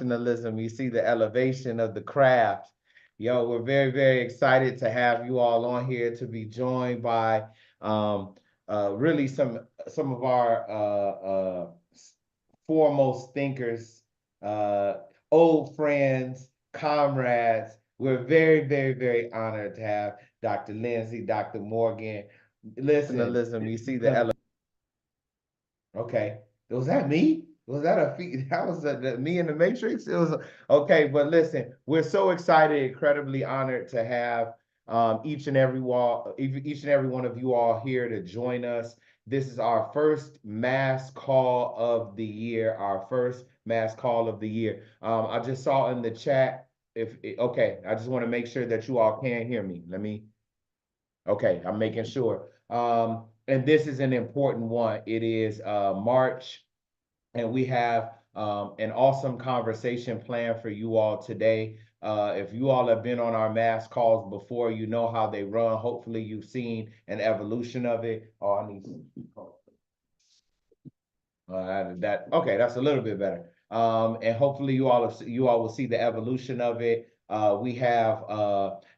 professionalism. You see the elevation of the craft. Yo, we're very, very excited to have you all on here to be joined by really some of our foremost thinkers, uh, old friends, comrades. We're very, very, very honored to have Dr. Lindsey, Dr. Morgan. Listen, you see the okay. Was that me? Was that a that was me in the Matrix? It was okay, but listen, we're so excited, incredibly honored to have each and every one of you all here to join us. This is our first mass call of the year. Our first mass call of the year. I just saw in the chat. Okay, I just want to make sure that you all can hear me. Okay, I'm making sure. And this is an important one. It is March, and we have an awesome conversation planned for you all today. If you all have been on our mass calls before, you know how they run. Hopefully, you've seen an evolution of it. Oh, I need some. Okay, that's a little bit better. And hopefully you all will see the evolution of it. We have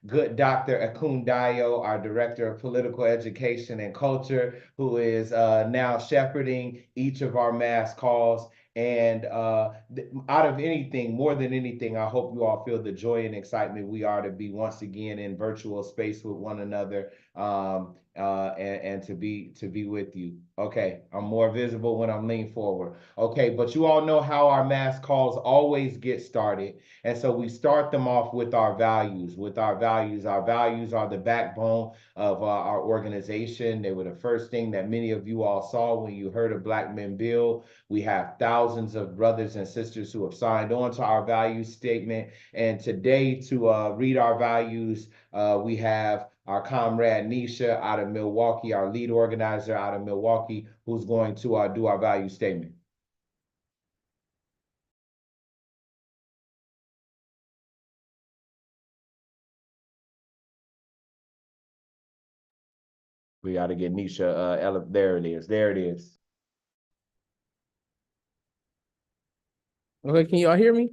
good Dr. Akun Dayo, our Director of Political Education and Culture, who is now shepherding each of our mass calls. And out of anything, more than anything, I hope you all feel the joy and excitement we are to be once again in virtual space with one another, and to be with you. Okay, I'm more visible when I'm leaning forward. Okay, but you all know how our mass calls always get started. And so we start them off with our values. Our values are the backbone of our organization. They were the first thing that many of you all saw when you heard of Black Men Build. We have thousands of brothers and sisters who have signed on to our value statement. And today, to read our values, we have our comrade Nisha out of Milwaukee, our lead organizer out of Milwaukee, who's going to do our value statement. We got to get Nisha. There it is. There it is. Okay, can y'all hear me?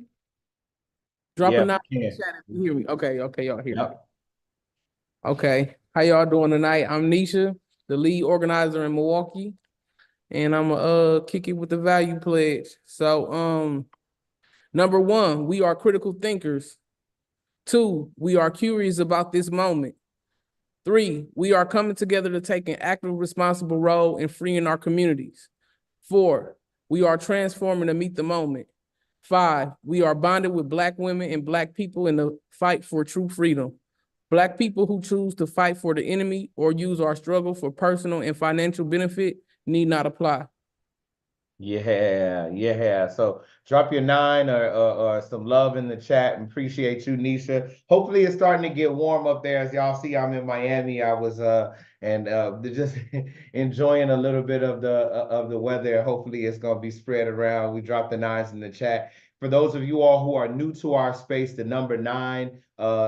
Drop a nine in the chat if you hear me. Okay, y'all hear me. Okay, how y'all doing tonight? I'm Nisha, the lead organizer in Milwaukee, and I'm kick it with the value pledge. So, number one, we are critical thinkers. 2, we are curious about this moment. 3, we are coming together to take an active, responsible role in freeing our communities. 4, we are transforming to meet the moment. 5, we are bonded with Black women and Black people in the fight for true freedom. Black people who choose to fight for the enemy or use our struggle for personal and financial benefit need not apply. Yeah. So drop your 9 or some love in the chat. Appreciate you, Nisha. Hopefully it's starting to get warm up there. As y'all see, I'm in Miami. I was just enjoying a little bit of the weather. Hopefully it's gonna be spread around. We dropped the 9s in the chat. For those of you all who are new to our space, the number 9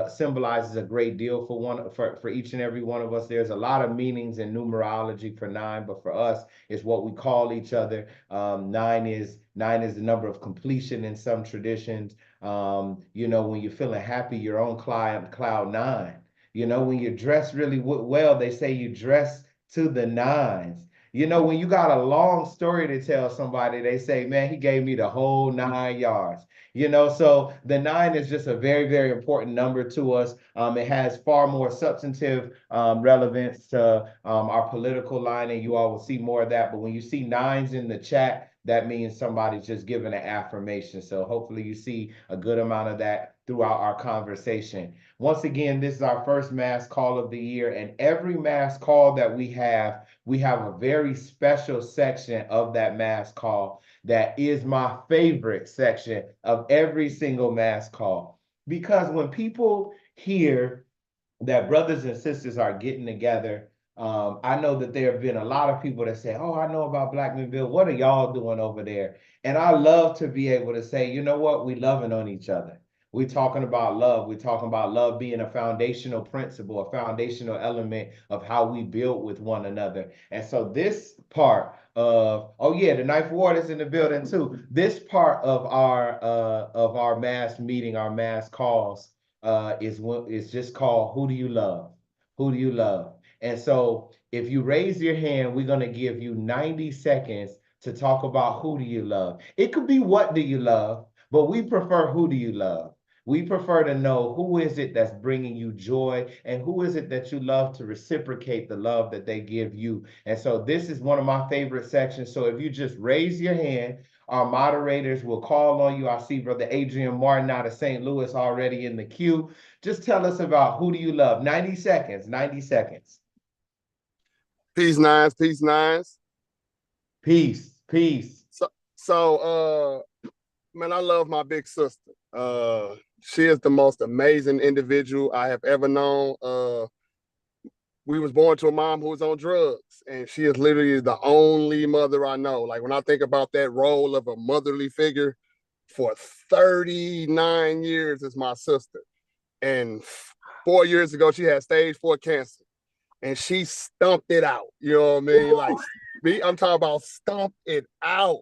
symbolizes a great deal for each and every one of us. There's a lot of meanings in numerology for 9, but for us, it's what we call each other. 9 is the number of completion in some traditions. When you're feeling happy, you're on cloud 9. When you're dressed really well, they say you dress to the 9s. When you got a long story to tell somebody, they say, man, he gave me the whole 9 yards. So the 9 is just a very, very important number to us. It has far more substantive relevance to our political line, and you all will see more of that. But when you see 9s in the chat, that means somebody's just giving an affirmation. So hopefully you see a good amount of that throughout our conversation. Once again, this is our first mass call of the year, and every mass call that we have a very special section of that mass call that is my favorite section of every single mass call. Because when people hear that brothers and sisters are getting together, I know that there have been a lot of people that say, oh, I know about Black Men Build. What are y'all doing over there? And I love to be able to say, you know what? We loving on each other. We're talking about love. We're talking about love being a foundational principle, a foundational element of how we build with one another. And so this part of, oh yeah, the Ninth Ward is in the building too. This part of our mass meeting, our mass calls, is just called Who Do You Love? Who do you love? And so if you raise your hand, we're gonna give you 90 seconds to talk about who do you love. It could be what do you love, but we prefer who do you love. We prefer to know who is it that's bringing you joy and who is it that you love to reciprocate the love that they give you. And so this is one of my favorite sections. So if you just raise your hand, our moderators will call on you. I see Brother Adrian Martin out of St. Louis already in the queue. Just tell us about who do you love? 90 seconds, 90 seconds. Peace nines, peace nines. Peace, peace. So man, I love my big sister. She is the most amazing individual I have ever known. We was born to a mom who was on drugs, and she is literally the only mother I know. Like when I think about that role of a motherly figure for 39 years is my sister. And 4 years ago, she had stage 4 cancer, and she stumped it out. You know what I mean? Like I'm talking about stumped it out.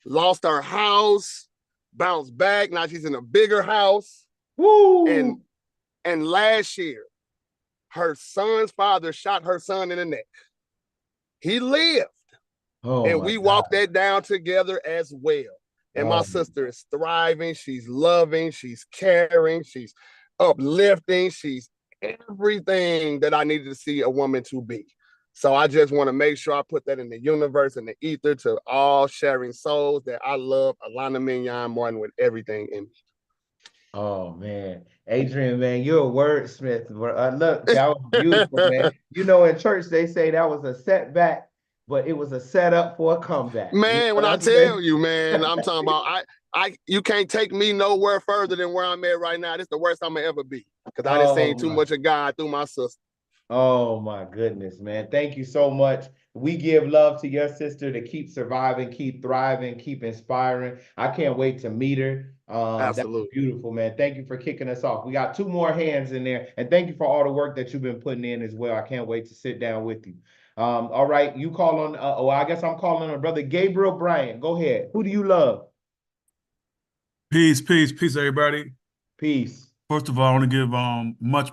Lost her house, bounced back. Now she's in a bigger house. Woo! And last year, her son's father shot her son in the neck. He lived. And we walked that down together as well. And my sister is thriving. She's loving. She's caring. She's uplifting. She's everything that I needed to see a woman to be. So I just want to make sure I put that in the universe and the ether to all sharing souls that I love Alana Mignon Martin with everything in me. Oh man, Adrian, man, you're a wordsmith. Look, that was beautiful, man. You know, in church they say that was a setback, but it was a setup for a comeback. Man, when I tell you, man, I'm talking about you can't take me nowhere further than where I'm at right now. This is the worst I'm gonna ever be because I done seen too much of God through my sister. Oh my goodness, man. Thank you so much. We give love to your sister to keep surviving, keep thriving, keep inspiring. I can't wait to meet her. Absolutely. That's beautiful, man. Thank you for kicking us off. We got 2 more hands in there. And thank you for all the work that you've been putting in as well. I can't wait to sit down with you. All right, you call on, I guess I'm calling on Brother Gabriel Bryant. Go ahead. Who do you love? Peace, peace, peace, everybody. Peace. First of all, I want to give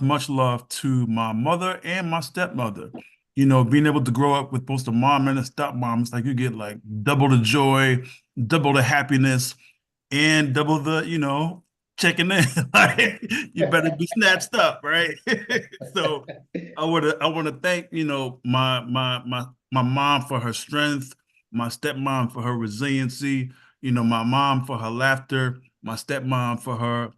much love to my mother and my stepmother. You know, being able to grow up with both the mom and the stepmom, it's like you get like double the joy, double the happiness, and double the, checking in. Like you better be snatched up, right? So I want to thank, my mom for her strength, my stepmom for her resiliency, my mom for her laughter, my stepmom for her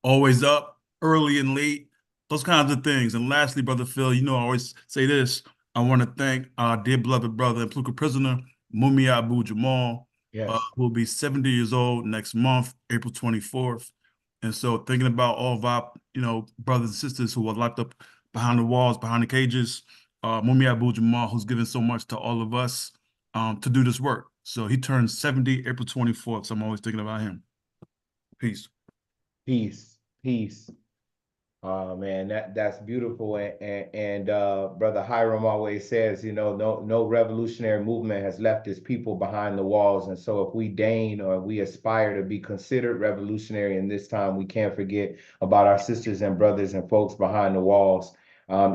always up early and late, those kinds of things. And lastly, Brother Phil, I always say this. I want to thank our dear beloved brother and political prisoner, Mumia Abu Jamal, Yes. who will be 70 years old next month, April 24th. And so thinking about all of our, brothers and sisters who are locked up behind the walls, behind the cages, Mumia Abu Jamal, who's given so much to all of us to do this work. So he turns 70 April 24th. So I'm always thinking about him. Peace. Peace, peace. Man, that's beautiful. And Brother Hiram always says, no revolutionary movement has left its people behind the walls. And so if we deign or we aspire to be considered revolutionary in this time, we can't forget about our sisters and brothers and folks behind the walls,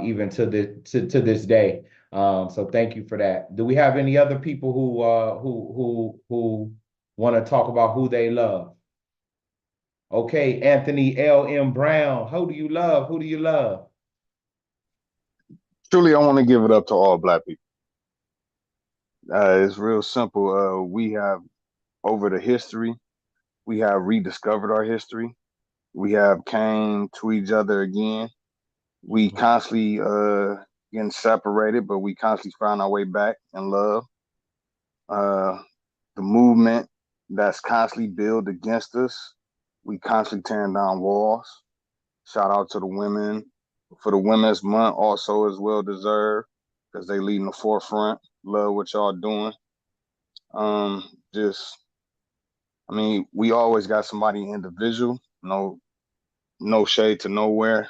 even to this day. So thank you for that. Do we have any other people who want to talk about who they love? Okay, Anthony L.M. Brown. Who do you love? Who do you love? Truly, I want to give it up to all Black people. It's real simple. We have, over the history, we have rediscovered our history. We have came to each other again. We constantly getting separated, but we constantly find our way back in love. The movement that's constantly built against us, we constantly tearing down walls. Shout out to the women for the Women's Month, also as well deserved, because they lead in the forefront. Love what y'all doing. We always got somebody individual. No shade to nowhere.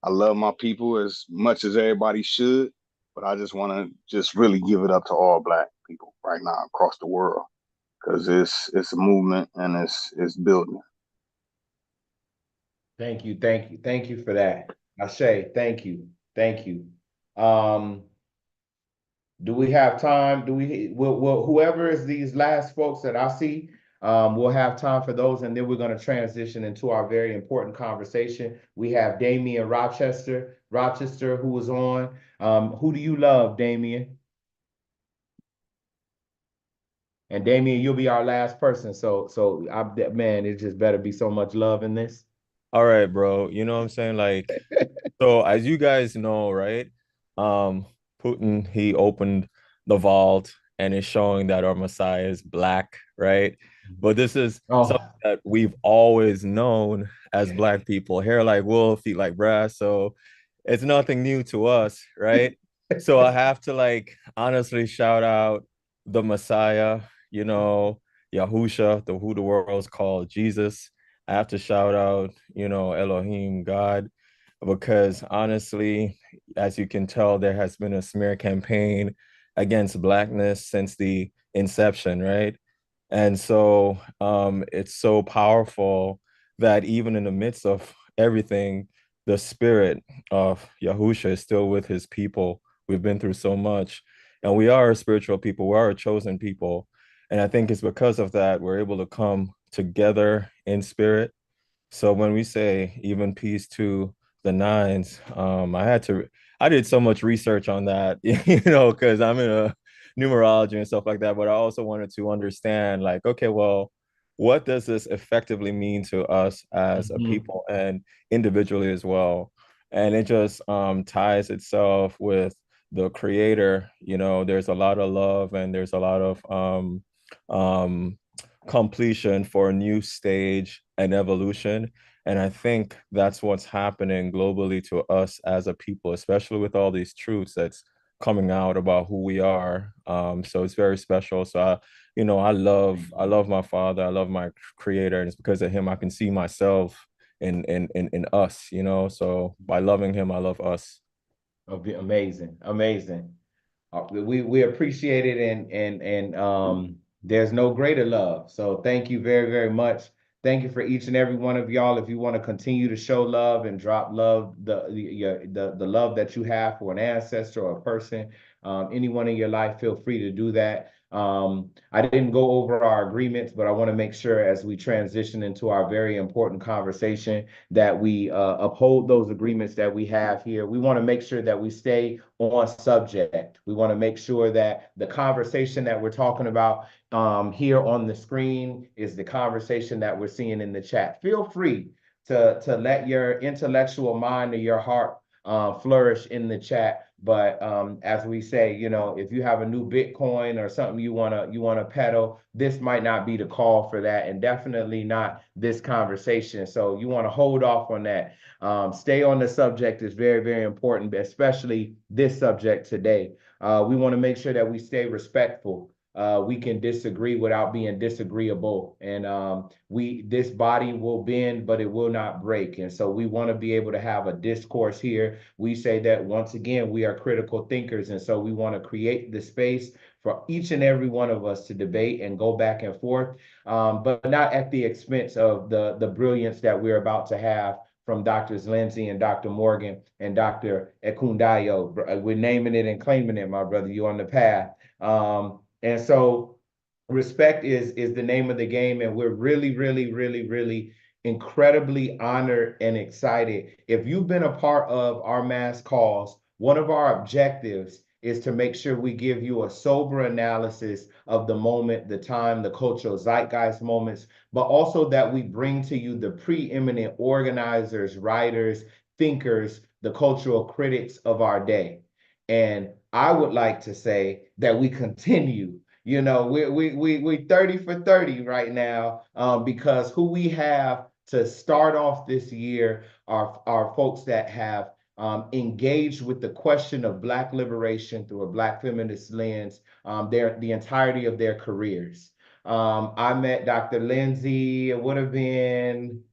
I love my people as much as everybody should, but I just want to just really give it up to all Black people right now across the world, because it's a movement and it's building. Thank you, thank you for that. Ashe, thank you, thank you. Um, do we have time? Will whoever is these last folks that I see, we'll have time for those, and then we're going to transition into our very important conversation. We have Damien Rochester, who was on. Who do you love, Damien? And Damien, you'll be our last person. So man, it just better be so much love in this. All right, bro. You know what I'm saying? Like, so as you guys know, right? Um, Putin, he opened the vault and is showing that our Messiah is black, right? But this is Oh, something that we've always known as Black people. Hair like wool, feet like brass. So it's nothing new to us, right? So I have to like honestly shout out the Messiah, you know, Yahusha, who the world's called Jesus. I have to shout out, you know, Elohim, God, because honestly, as you can tell, there has been a smear campaign against Blackness since the inception, right? And so it's so powerful that even in the midst of everything, the spirit of Yahusha is still with his people. We've been through so much, and we are a spiritual people. We are a chosen people. And I think it's because of that we're able to come together in spirit. So when we say even peace to the nines, I did so much research on that, you know, because I'm in a numerology and stuff like that. But I also wanted to understand, like, okay, well, what does this effectively mean to us as a people and individually as well? And it just ties itself with the creator. You know, there's a lot of love and there's a lot of um, completion for a new stage and evolution. And I think that's what's happening globally to us as a people, especially with all these truths that's coming out about who we are. So it's very special. So you know, I love my father. I love my creator. And it's because of him I can see myself in us, you know. So by loving him, I love us. amazing, amazing. We appreciate it, and there's no greater love. So thank you very, very much. Thank you for each and every one of y'all. If you want to continue to show love and drop love, the love that you have for an ancestor or a person, anyone in your life, feel free to do that. I didn't go over our agreements, but I want to make sure as we transition into our very important conversation that we uphold those agreements that we have here. We want to make sure that we stay on subject. We want to make sure that the conversation that we're talking about here on the screen is the conversation that we're seeing in the chat. Feel free to let your intellectual mind or your heart flourish in the chat. But as we say, you know, if you have a new Bitcoin or something you wanna peddle, this might not be the call for that, and definitely not this conversation. So you want to hold off on that. Stay on the subject is very, very important, especially this subject today. We want to make sure that we stay respectful. We can disagree without being disagreeable, and this body will bend, but it will not break. And so we want to be able to have a discourse here. We say that once again, we are critical thinkers, and so we want to create the space for each and every one of us to debate and go back and forth, but not at the expense of the brilliance that we're about to have from Drs. Lindsey and Dr. Morgan and Dr. Ekundayo. We're naming it and claiming it, my brother. You're on the path. And so respect is the name of the game, and we're really, really, really, really incredibly honored and excited. If you've been a part of our mass calls, one of our objectives is to make sure we give you a sober analysis of the moment, the time, the cultural zeitgeist moments, but also that we bring to you the preeminent organizers, writers, thinkers, the cultural critics of our day. And I would like to say that we continue. You know, we 30 for 30 right now, because who we have to start off this year are folks that have engaged with the question of Black liberation through a Black feminist lens, the entirety of their careers. I met Dr. Lindsey, it would have been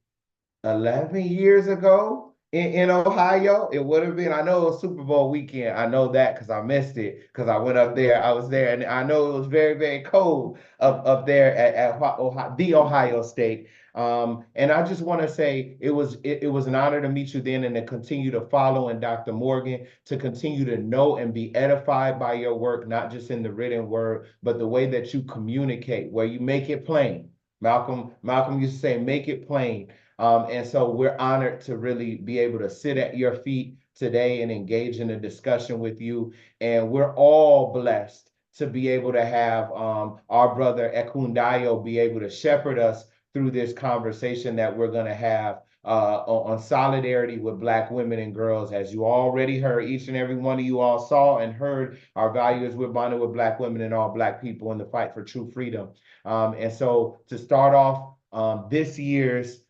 11 years ago. in Ohio. It would have been, I know it was Super Bowl weekend. I know that because I missed it because I went up there. I was there, and I know it was very, very cold up there at Ohio, the Ohio State. And I just want to say it was an honor to meet you then and to continue to follow in Dr. Morgan, to continue to know and be edified by your work, not just in the written word, but the way that you communicate, where you make it plain. Malcolm used to say, make it plain. And so we're honored to really be able to sit at your feet today and engage in a discussion with you. And we're all blessed to be able to have our brother Ekundayo be able to shepherd us through this conversation that we're going to have on solidarity with Black women and girls. As you already heard, each and every one of you all saw and heard, our values, we're bonded with Black women and all Black people in the fight for true freedom. And so to start off this year's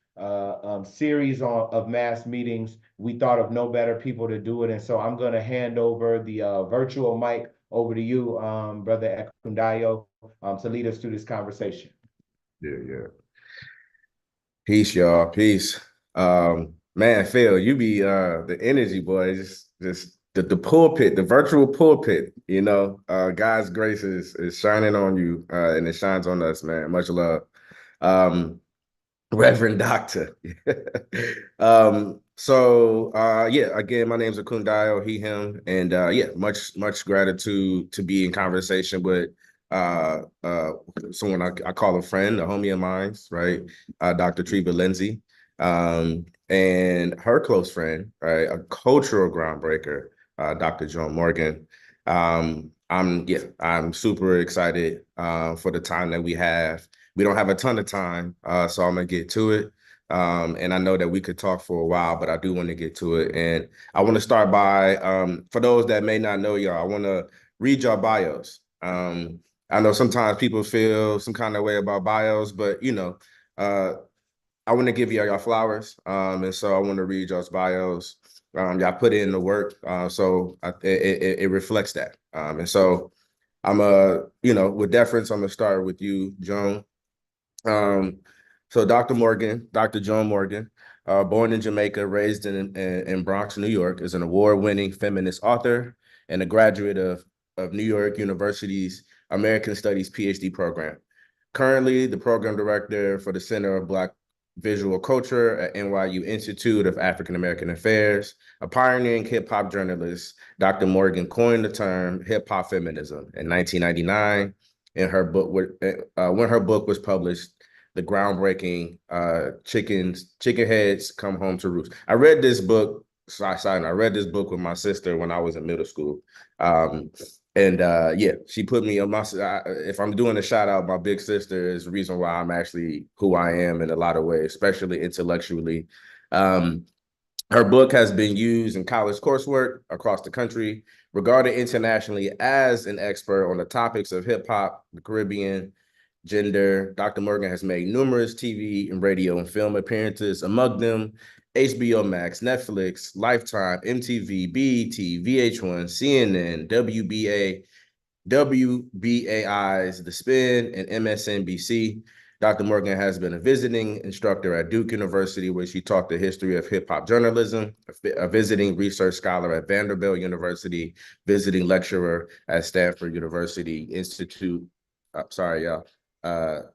series of mass meetings, we thought of no better people to do it. And so I'm going to hand over the virtual mic over to you, Brother Ekundayo, to lead us through this conversation. Yeah. Peace, y'all. Peace. Man, Phil, you be the energy, boy. Just the pulpit, the virtual pulpit, you know. God's grace is shining on you, and it shines on us, man. Much love. Reverend Doctor. Yeah, again, my name's Ekundayo, he, him, and yeah, much gratitude to be in conversation with someone I call a friend, a homie of mine, right? Dr. Treva Lindsey, and her close friend, right? A cultural groundbreaker, Dr. Joan Morgan. I'm super excited for the time that we have. We don't have a ton of time, so I'm gonna get to it. And I know that we could talk for a while, but I do want to get to it. And I want to start by, for those that may not know y'all, I want to read your bios. I know sometimes people feel some kind of way about bios, but you know, I want to give y'all flowers. And so I want to read y'all's bios. Y'all put in the work, so it reflects that. And so I'm with deference, I'm gonna start with you, Joan. So Dr. Joan Morgan, born in Jamaica, raised in Bronx, New York, is an award-winning feminist author and a graduate of New York University's American Studies PhD program. Currently, the program director for the Center of Black Visual Culture at NYU Institute of African American Affairs. A pioneering hip-hop journalist, Dr. Morgan coined the term hip-hop feminism in 1999 in her book, when her book was published, the groundbreaking Chicken Heads Come Home to Roost. I read this book with my sister when I was in middle school. She put me on if I'm doing a shout out, my big sister is the reason why I'm actually who I am in a lot of ways, especially intellectually. Her book has been used in college coursework across the country, regarded internationally as an expert on the topics of hip hop, the Caribbean, gender. Dr. Morgan has made numerous TV and radio and film appearances, among them HBO Max, Netflix, Lifetime, MTV, BET, VH1, CNN, WBAI's The Spin, and MSNBC. Dr. Morgan has been a visiting instructor at Duke University, where she taught the history of hip-hop journalism, a visiting research scholar at Vanderbilt University, visiting lecturer at Stanford University Institute. Sorry, y'all.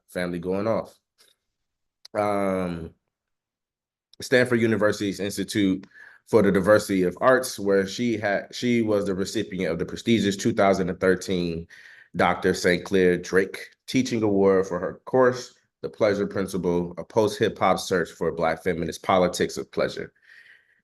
Family going off. Stanford University's Institute for the Diversity of Arts, where she was the recipient of the prestigious 2013 Dr. St. Clair Drake Teaching Award for her course, The Pleasure Principle, a post-hip-hop search for Black feminist politics of pleasure.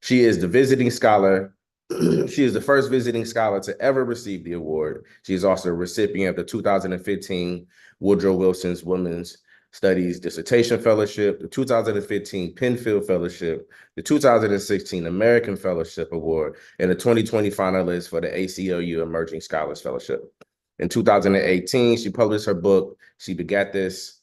She is the visiting scholar. She is the first visiting scholar to ever receive the award. She is also a recipient of the 2015 Woodrow Wilson's Women's Studies Dissertation Fellowship, the 2015 Penfield Fellowship, the 2016 American Fellowship Award, and the 2020 finalist for the ACLU Emerging Scholars Fellowship. In 2018, she published her book, She Begat This,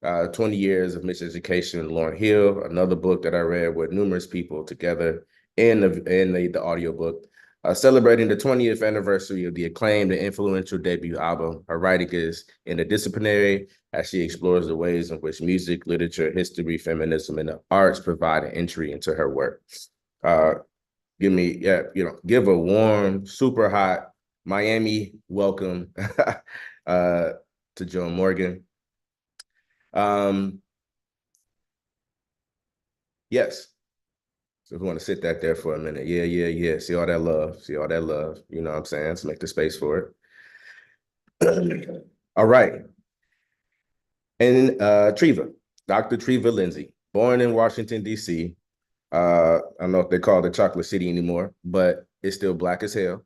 20 Years of Miseducation, Lauryn Hill, another book that I read with numerous people together in the audiobook, celebrating the 20th anniversary of the acclaimed and influential debut album. Her writing is interdisciplinary as she explores the ways in which music, literature, history, feminism, and the arts provide an entry into her work. Give a warm, super hot Miami welcome to Joan Morgan. Yes. So if you want to sit that there for a minute. Yeah. See all that love. See all that love. You know what I'm saying? Let's make the space for it. All right. And Treva, Dr. Treva Lindsey, born in Washington, D.C. I don't know if they call it the Chocolate City anymore, but it's still black as hell.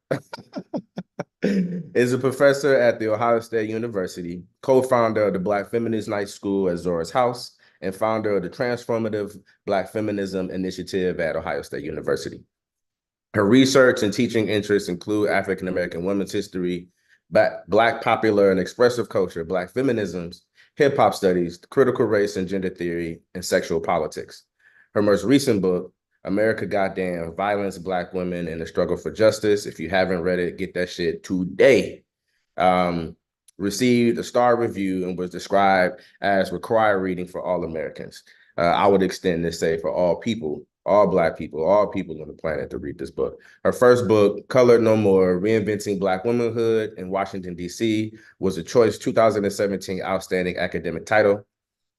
Is a professor at the Ohio State University, co-founder of the Black Feminist Night School at Zora's House, and founder of the Transformative Black Feminism Initiative at Ohio State University. Her research and teaching interests include African American women's history, Black popular and expressive culture, Black feminisms, hip hop studies, critical race and gender theory, and sexual politics. Her most recent book, America Goddamn, Violence, Black Women, and the Struggle for Justice. If you haven't read it, get that shit today. Received a star review and was described as required reading for all Americans. I would extend this, say, for all people, all Black people, all people on the planet to read this book. Her first book, Colored No More, Reinventing Black Womanhood in Washington, D.C., was a Choice 2017 Outstanding Academic Title.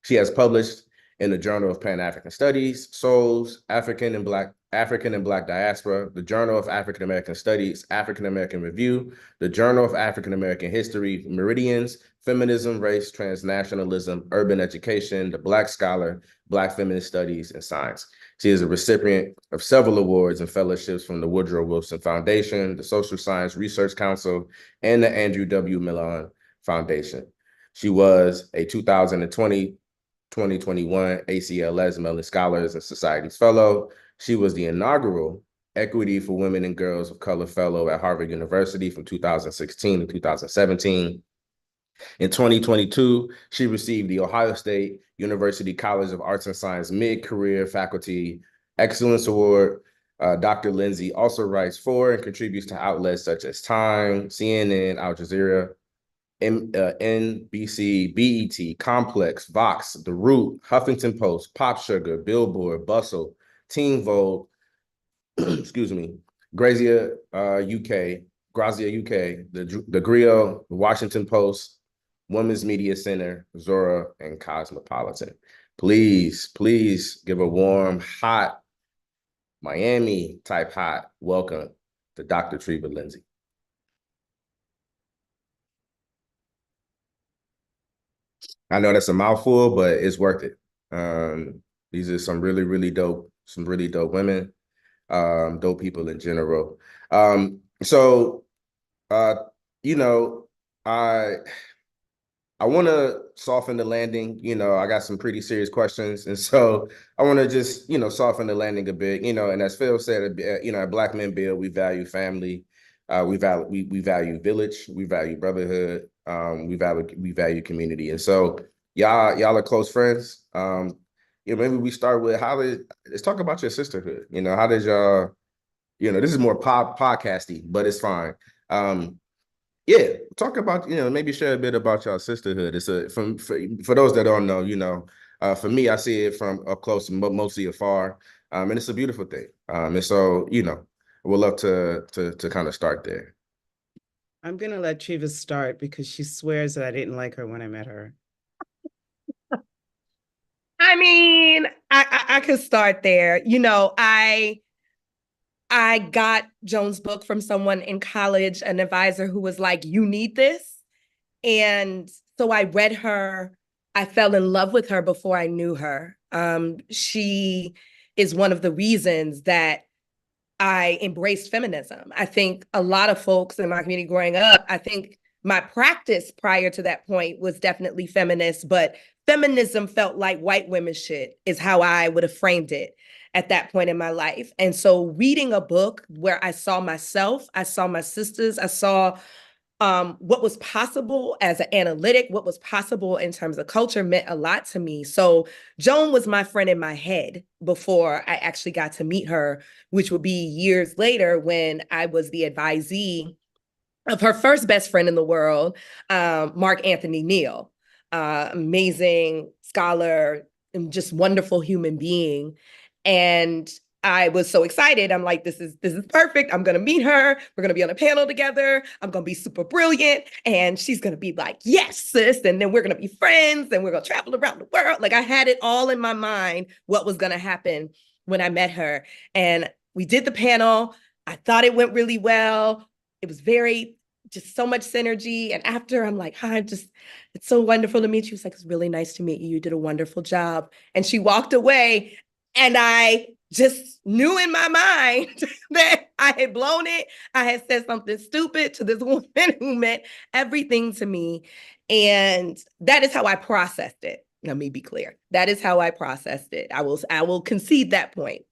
She has published in the Journal of Pan-African Studies, Souls, African and Black Diaspora, the Journal of African American Studies, African American Review, the Journal of African American History, Meridians, Feminism, Race, Transnationalism, Urban Education, the Black Scholar, Black Feminist Studies, and Science. She is a recipient of several awards and fellowships from the Woodrow Wilson Foundation, the Social Science Research Council, and the Andrew W. Mellon Foundation. She was a 2021 ACLS Mellon Scholars and Societies Fellow. She was the inaugural Equity for Women and Girls of Color Fellow at Harvard University from 2016 to 2017. In 2022, she received the Ohio State University College of Arts and Science Mid-Career Faculty Excellence Award. Dr. Lindsey also writes for and contributes to outlets such as Time, CNN, Al Jazeera, NBC, BET, Complex, Vox, The Root, Huffington Post, Pop Sugar, Billboard, Bustle, Teen Vogue, excuse me, Grazia UK, the Griot, the Washington Post, Women's Media Center, Zora, and Cosmopolitan. Please give a warm, hot, Miami type hot welcome to Dr. Treva Lindsey. I know that's a mouthful, but it's worth it. These are some really dope women, dope people in general. I want to soften the landing. I got some pretty serious questions. And so I want to just, soften the landing a bit, and as Phil said, at Black Men Build, we value family. We value village. We value brotherhood. We value community. And so y'all are close friends. Maybe we start with let's talk about your sisterhood. How did y'all, this is more podcasty, but it's fine. Yeah, talk about, maybe share a bit about y'all sisterhood. It's for those that don't know, for me, I see it from up close and mostly afar, and it's a beautiful thing. And so, we'd love to kind of start there. I'm gonna let Treva start because she swears that I didn't like her when I met her. I mean, I could start there. I got Joan's book from someone in college, an advisor who was like, you need this. And so I read her. I fell in love with her before I knew her. She is one of the reasons that I embraced feminism. I think a lot of folks in my community growing up, I think my practice prior to that point was definitely feminist, but feminism felt like white women shit is how I would have framed it at that point in my life. And so reading a book where I saw myself, I saw my sisters, I saw what was possible as an analytic, what was possible in terms of culture meant a lot to me. So Joan was my friend in my head before I actually got to meet her, which would be years later when I was the advisee of her first best friend in the world, Mark Anthony Neal, amazing scholar and just wonderful human being. And I was so excited. I'm like, this is perfect. I'm gonna meet her. We're gonna be on a panel together. I'm gonna be super brilliant. And she's gonna be like, yes, sis. And then we're gonna be friends and we're gonna travel around the world. Like I had it all in my mind what was gonna happen when I met her. And we did the panel. I thought it went really well. It was just so much synergy. And after I'm like, hi, it's so wonderful to meet you. She was like, it's really nice to meet you. You did a wonderful job. And she walked away and I just knew in my mind that I had blown it. I had said something stupid to this woman who meant everything to me. And that is how I processed it. Let me be clear. That is how I processed it. I will concede that point.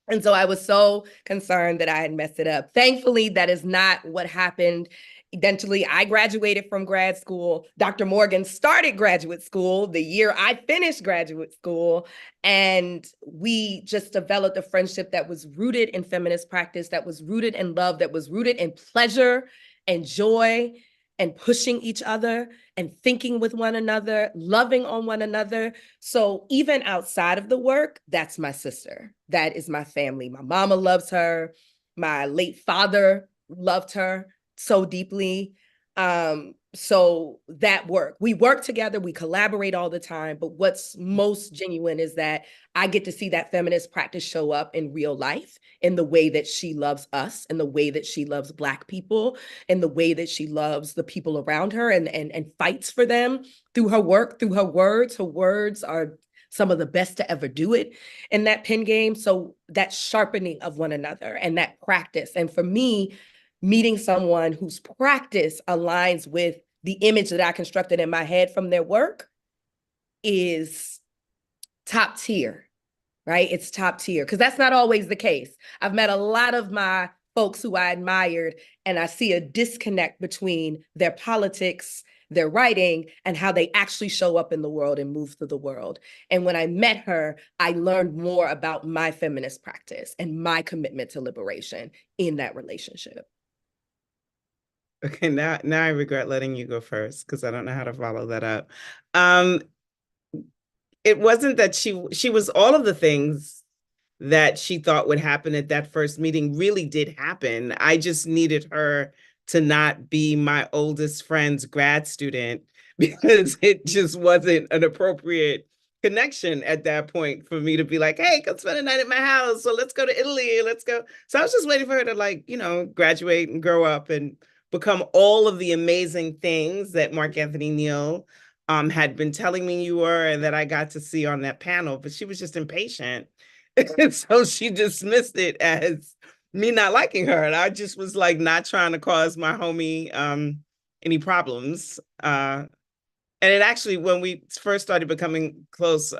And so I was so concerned that I had messed it up. Thankfully, that is not what happened. Eventually, I graduated from grad school. Dr. Morgan started graduate school the year I finished graduate school. And we just developed a friendship that was rooted in feminist practice, that was rooted in love, that was rooted in pleasure and joy and pushing each other and thinking with one another, loving on one another. So even outside of the work, that's my sister. That is my family. My mama loves her. My late father loved her so deeply. So that work, we work together, we collaborate all the time, but what's most genuine is that I get to see that feminist practice show up in real life, in the way that she loves us, in the way that she loves Black people, in the way that she loves the people around her and fights for them through her work, through her words. Her words are some of the best to ever do it in that pen game. So that sharpening of one another and that practice. And for me, meeting someone whose practice aligns with the image that I constructed in my head from their work is top tier, right? It's top tier, because that's not always the case. I've met a lot of my folks who I admired, and I see a disconnect between their politics, their writing, and how they actually show up in the world and move through the world. And when I met her, I learned more about my feminist practice and my commitment to liberation in that relationship. Okay, now I regret letting you go first because I don't know how to follow that up. It wasn't that she was all of the things that she thought would happen at that first meeting really did happen. I just needed her to not be my oldest friend's grad student because it just wasn't an appropriate connection at that point for me to be like, hey, come spend a night at my house. So let's go to Italy. Let's go. So I was just waiting for her to, like, graduate and grow up and become all of the amazing things that Mark Anthony Neal had been telling me you were, and that I got to see on that panel, but she was just impatient. And so she dismissed it as me not liking her. And I just was like, not trying to cause my homie any problems. And it actually, when we first started becoming close,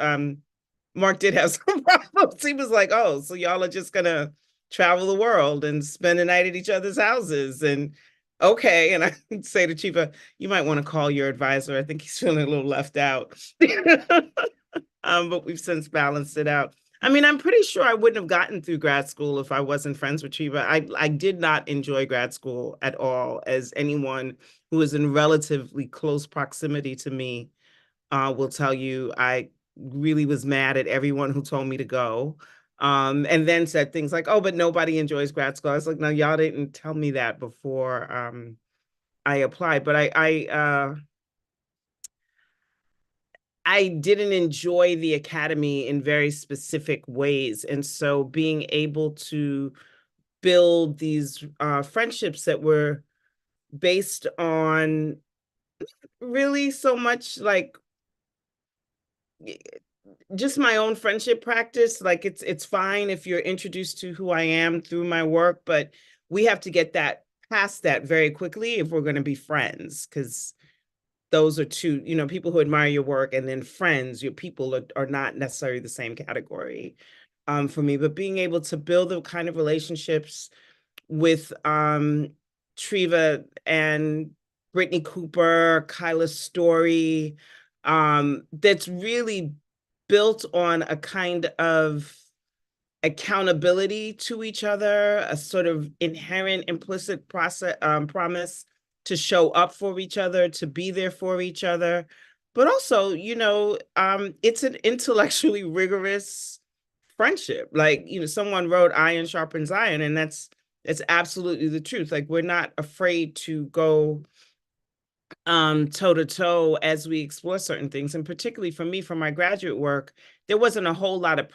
Mark did have some problems. He was like, oh, so y'all are just gonna travel the world and spend the night at each other's houses. And okay. And I say to Treva, you might want to call your advisor. I think he's feeling a little left out. But we've since balanced it out. I mean, I'm pretty sure I wouldn't have gotten through grad school if I wasn't friends with Treva. I did not enjoy grad school at all, as anyone who is in relatively close proximity to me will tell you. I really was mad at everyone who told me to go. And then said things like, oh, but nobody enjoys grad school. I was like, no, y'all didn't tell me that before I applied. But I didn't enjoy the academy in very specific ways. And so being able to build these friendships that were based on really so much like just my own friendship practice. Like it's fine if you're introduced to who I am through my work, but we have to get that past that very quickly if we're going to be friends, because those are two, people who admire your work, and then friends, your people are not necessarily the same category for me. But being able to build the kind of relationships with Treva and Brittany Cooper, Kyla Story, that's really built on a kind of accountability to each other, a sort of inherent implicit promise to show up for each other, to be there for each other. But also, it's an intellectually rigorous friendship. Like, someone wrote iron sharpens iron, and it's absolutely the truth. Like, we're not afraid to go toe to toe as we explore certain things. And particularly for me, for my graduate work, there wasn't a whole lot of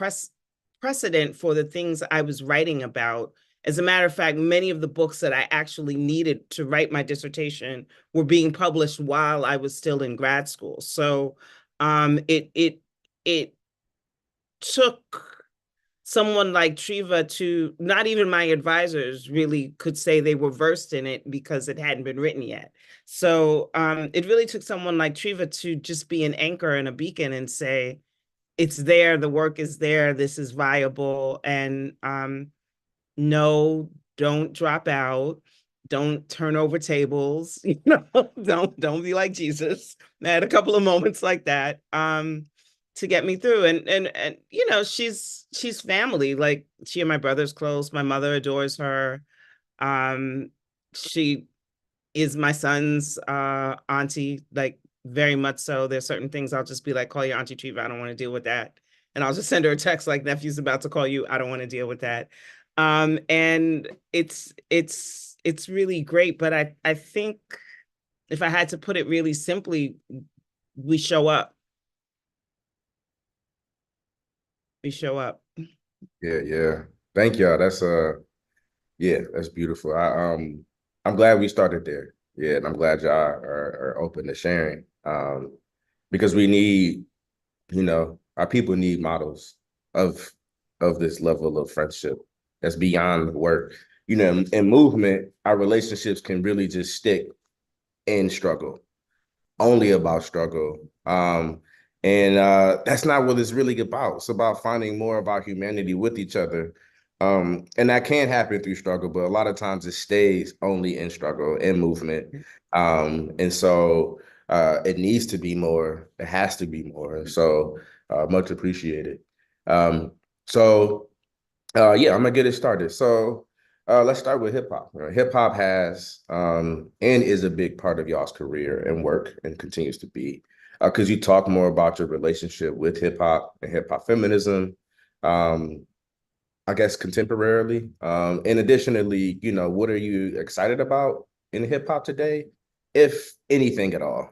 precedent for the things I was writing about. As a matter of fact, many of the books that I actually needed to write my dissertation were being published while I was still in grad school. So it took someone like Treva to, not even my advisors really could say they were versed in it because it hadn't been written yet. So it really took someone like Treva to just be an anchor and a beacon and say, it's there, the work is there, this is viable, and no, don't drop out, don't turn over tables, don't be like Jesus. I had a couple of moments like that to get me through. And she's family. Like, she and my brother's close. My mother adores her. She is my son's auntie, like, very much so. There's certain things I'll just be like, call your Auntie Treva, I don't want to deal with that. And I'll just send her a text like, nephew's about to call you, I don't want to deal with that. And it's really great. But I think if I had to put it really simply, we show up. We show up. Yeah. Thank y'all. That's that's beautiful. I'm glad we started there. Yeah, and I'm glad y'all are open to sharing. Because we need, our people need models of this level of friendship that's beyond work. In movement, our relationships can really just stick in struggle, only about struggle. And that's not what it's really about. It's about finding more about humanity with each other. And that can happen through struggle, but a lot of times it stays only in struggle and movement. And so it needs to be more, it has to be more. So much appreciated. I'm gonna get it started. So let's start with hip hop. Hip hop has and is a big part of y'all's career and work, and continues to be. Could you talk more about your relationship with hip hop and hip hop feminism? I guess contemporarily. And additionally, what are you excited about in hip hop today, if anything at all?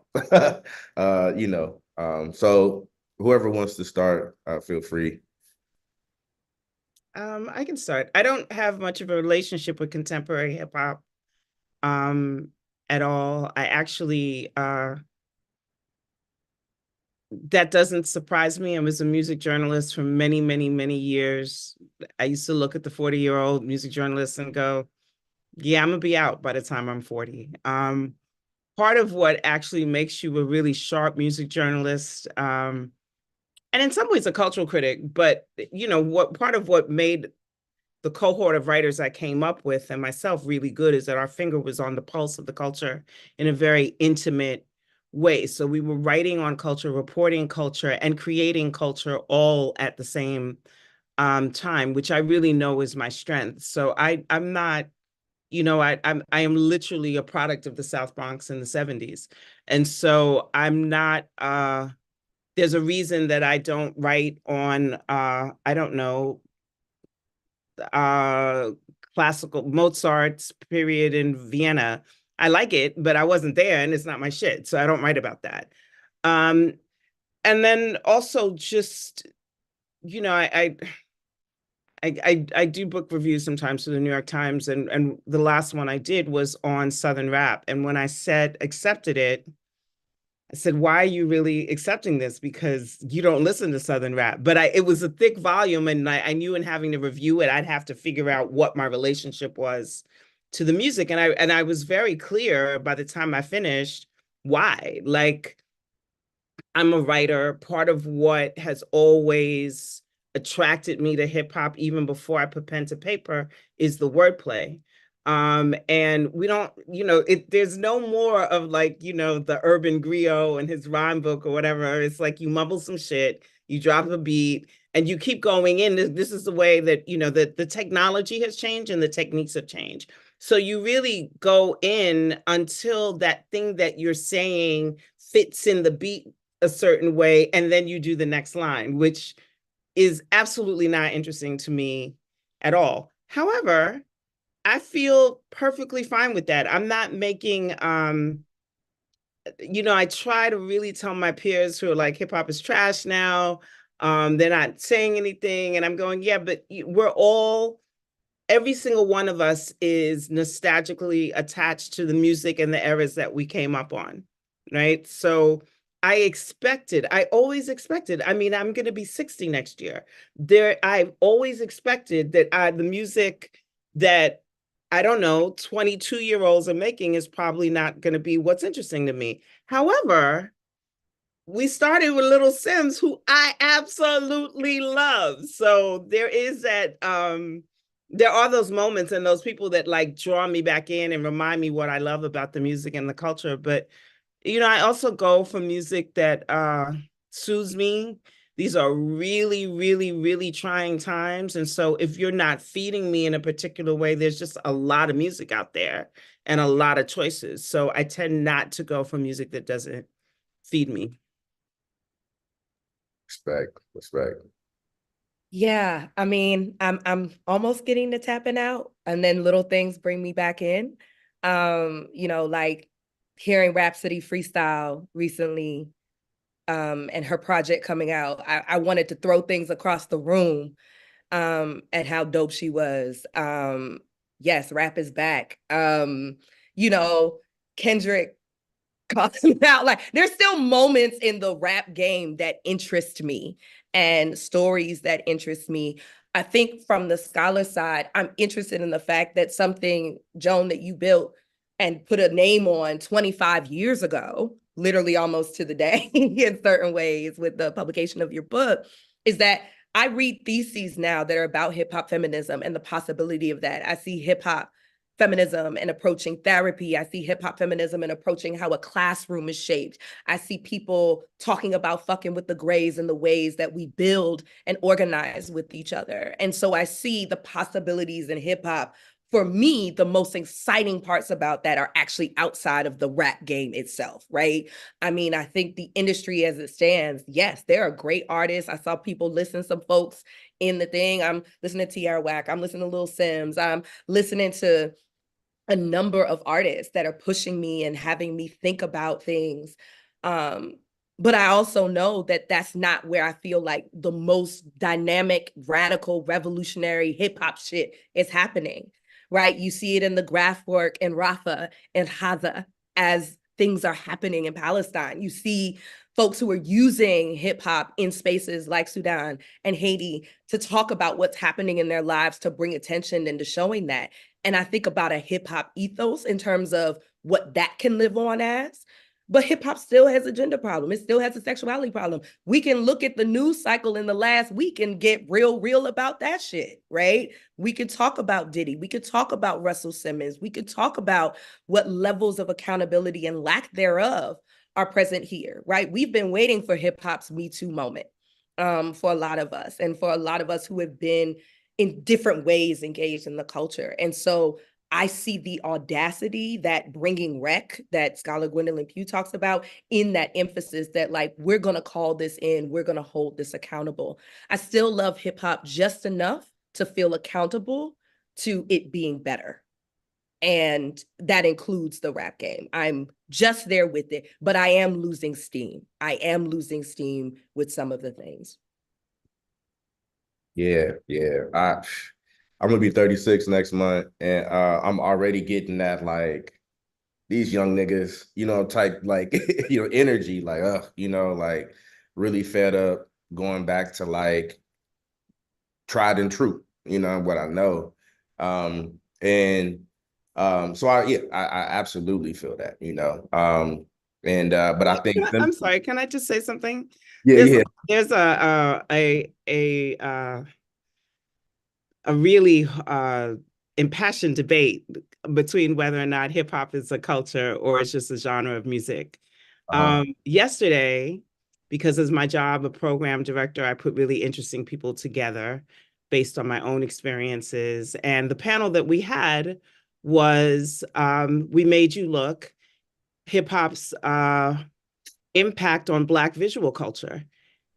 So whoever wants to start, feel free. I can start. I don't have much of a relationship with contemporary hip hop at all. I actually that doesn't surprise me. I was a music journalist for many, many, many years. I used to look at the 40-year-old music journalists and go, yeah, I'm gonna be out by the time I'm 40. Part of what actually makes you a really sharp music journalist, and in some ways a cultural critic, but part of what made the cohort of writers I came up with and myself really good is that our finger was on the pulse of the culture in a very intimate way. So we were writing on culture, reporting culture, and creating culture all at the same time, which I really know is my strength. So I'm not, I am literally a product of the South Bronx in the 70s. And so I'm not, there's a reason that I don't write on, I don't know, classical Mozart's period in Vienna. I like it, but I wasn't there and it's not my shit. So I don't write about that. And then also just, I do book reviews sometimes for the New York Times, and the last one I did was on Southern rap. And when I accepted it, I said, why are you really accepting this? Because you don't listen to Southern rap. But it was a thick volume, and I knew in having to review it, I'd have to figure out what my relationship was to the music. And I was very clear by the time I finished why. Like, I'm a writer. Part of what has always attracted me to hip hop, even before I put pen to paper, is the wordplay. And we don't, there's no more of like, the urban griot and his rhyme book or whatever. It's like you mumble some shit, you drop a beat, and you keep going in. This is the way that, the technology has changed and the techniques have changed. So you really go in until that thing that you're saying fits in the beat a certain way, and then you do the next line, which is absolutely not interesting to me at all. However, I feel perfectly fine with that. I'm not making, I try to really tell my peers who are like, hip hop is trash now. They're not saying anything. And I'm going, yeah, but every single one of us is nostalgically attached to the music and the eras that we came up on, right? So I always expected, I mean, I'm going to be 60 next year. I've always expected that the music that, I don't know, 22-year-olds are making is probably not going to be what's interesting to me. However, we started with Little Sims, who I absolutely love. So there is that, there are those moments and those people that like draw me back in and remind me what I love about the music and the culture. But, I also go for music that soothes me. These are really, really, really trying times. And so if you're not feeding me in a particular way, there's just a lot of music out there and a lot of choices. So I tend not to go for music that doesn't feed me. Respect. Yeah, I mean, I'm almost getting to tapping out, and then little things bring me back in. Like hearing Rhapsody freestyle recently, and her project coming out. I wanted to throw things across the room, at how dope she was. Yes, rap is back. Kendrick calling out, like there's still moments in the rap game that interest me and stories that interest me. I think from the scholar side, I'm interested in the fact that something, Joan, that you built and put a name on 25 years ago, literally almost to the day in certain ways with the publication of your book, is that I read theses now that are about hip hop feminism and the possibility of that. I see hip hop feminism and approaching therapy. I see hip hop feminism and approaching how a classroom is shaped. I see people talking about fucking with the grays and the ways that we build and organize with each other. And so I see the possibilities in hip hop. For me, the most exciting parts about that are actually outside of the rap game itself, right? I mean, I think the industry as it stands, yes, there are great artists. I saw people listen, some folks in the thing. I'm listening to Tierra Whack. I'm listening to Lil Sims. I'm listening to a number of artists that are pushing me and having me think about things. But I also know that that's not where I feel like the most dynamic, radical, revolutionary hip hop shit is happening, right? You see it in the graph work in Rafa and Haza as things are happening in Palestine. You see folks who are using hip hop in spaces like Sudan and Haiti to talk about what's happening in their lives, to bring attention and to showing that. And I think about a hip hop ethos in terms of what that can live on as. But hip hop still has a gender problem. It still has a sexuality problem. We can look at the news cycle in the last week and get real about that shit, right? We could talk about Diddy. We could talk about Russell Simmons. We could talk about what levels of accountability and lack thereof are present here, right? We've been waiting for hip hop's Me Too moment, for a lot of us, and for a lot of us who have been in different ways engaged in the culture. And so I see the audacity that bringing rec that scholar Gwendolyn Pugh talks about in that emphasis that like, we're going to call this in, we're going to hold this accountable. I still love hip hop just enough to feel accountable to it being better. And that includes the rap game. I'm just there with it, but I am losing steam. I am losing steam with some of the things. Yeah. I'm gonna be 36 next month, and I'm already getting that like these young niggas, type like energy, like like really fed up, going back to like tried and true, what I know. So I absolutely feel that, but I think I'm sorry, can I just say something? Yeah. There's a really impassioned debate between whether or not hip hop is a culture or it's just a genre of music. Yesterday, because as my job, a program director, I put really interesting people together based on my own experiences. And the panel that we had was We Made You Look, hip hop's impact on Black visual culture.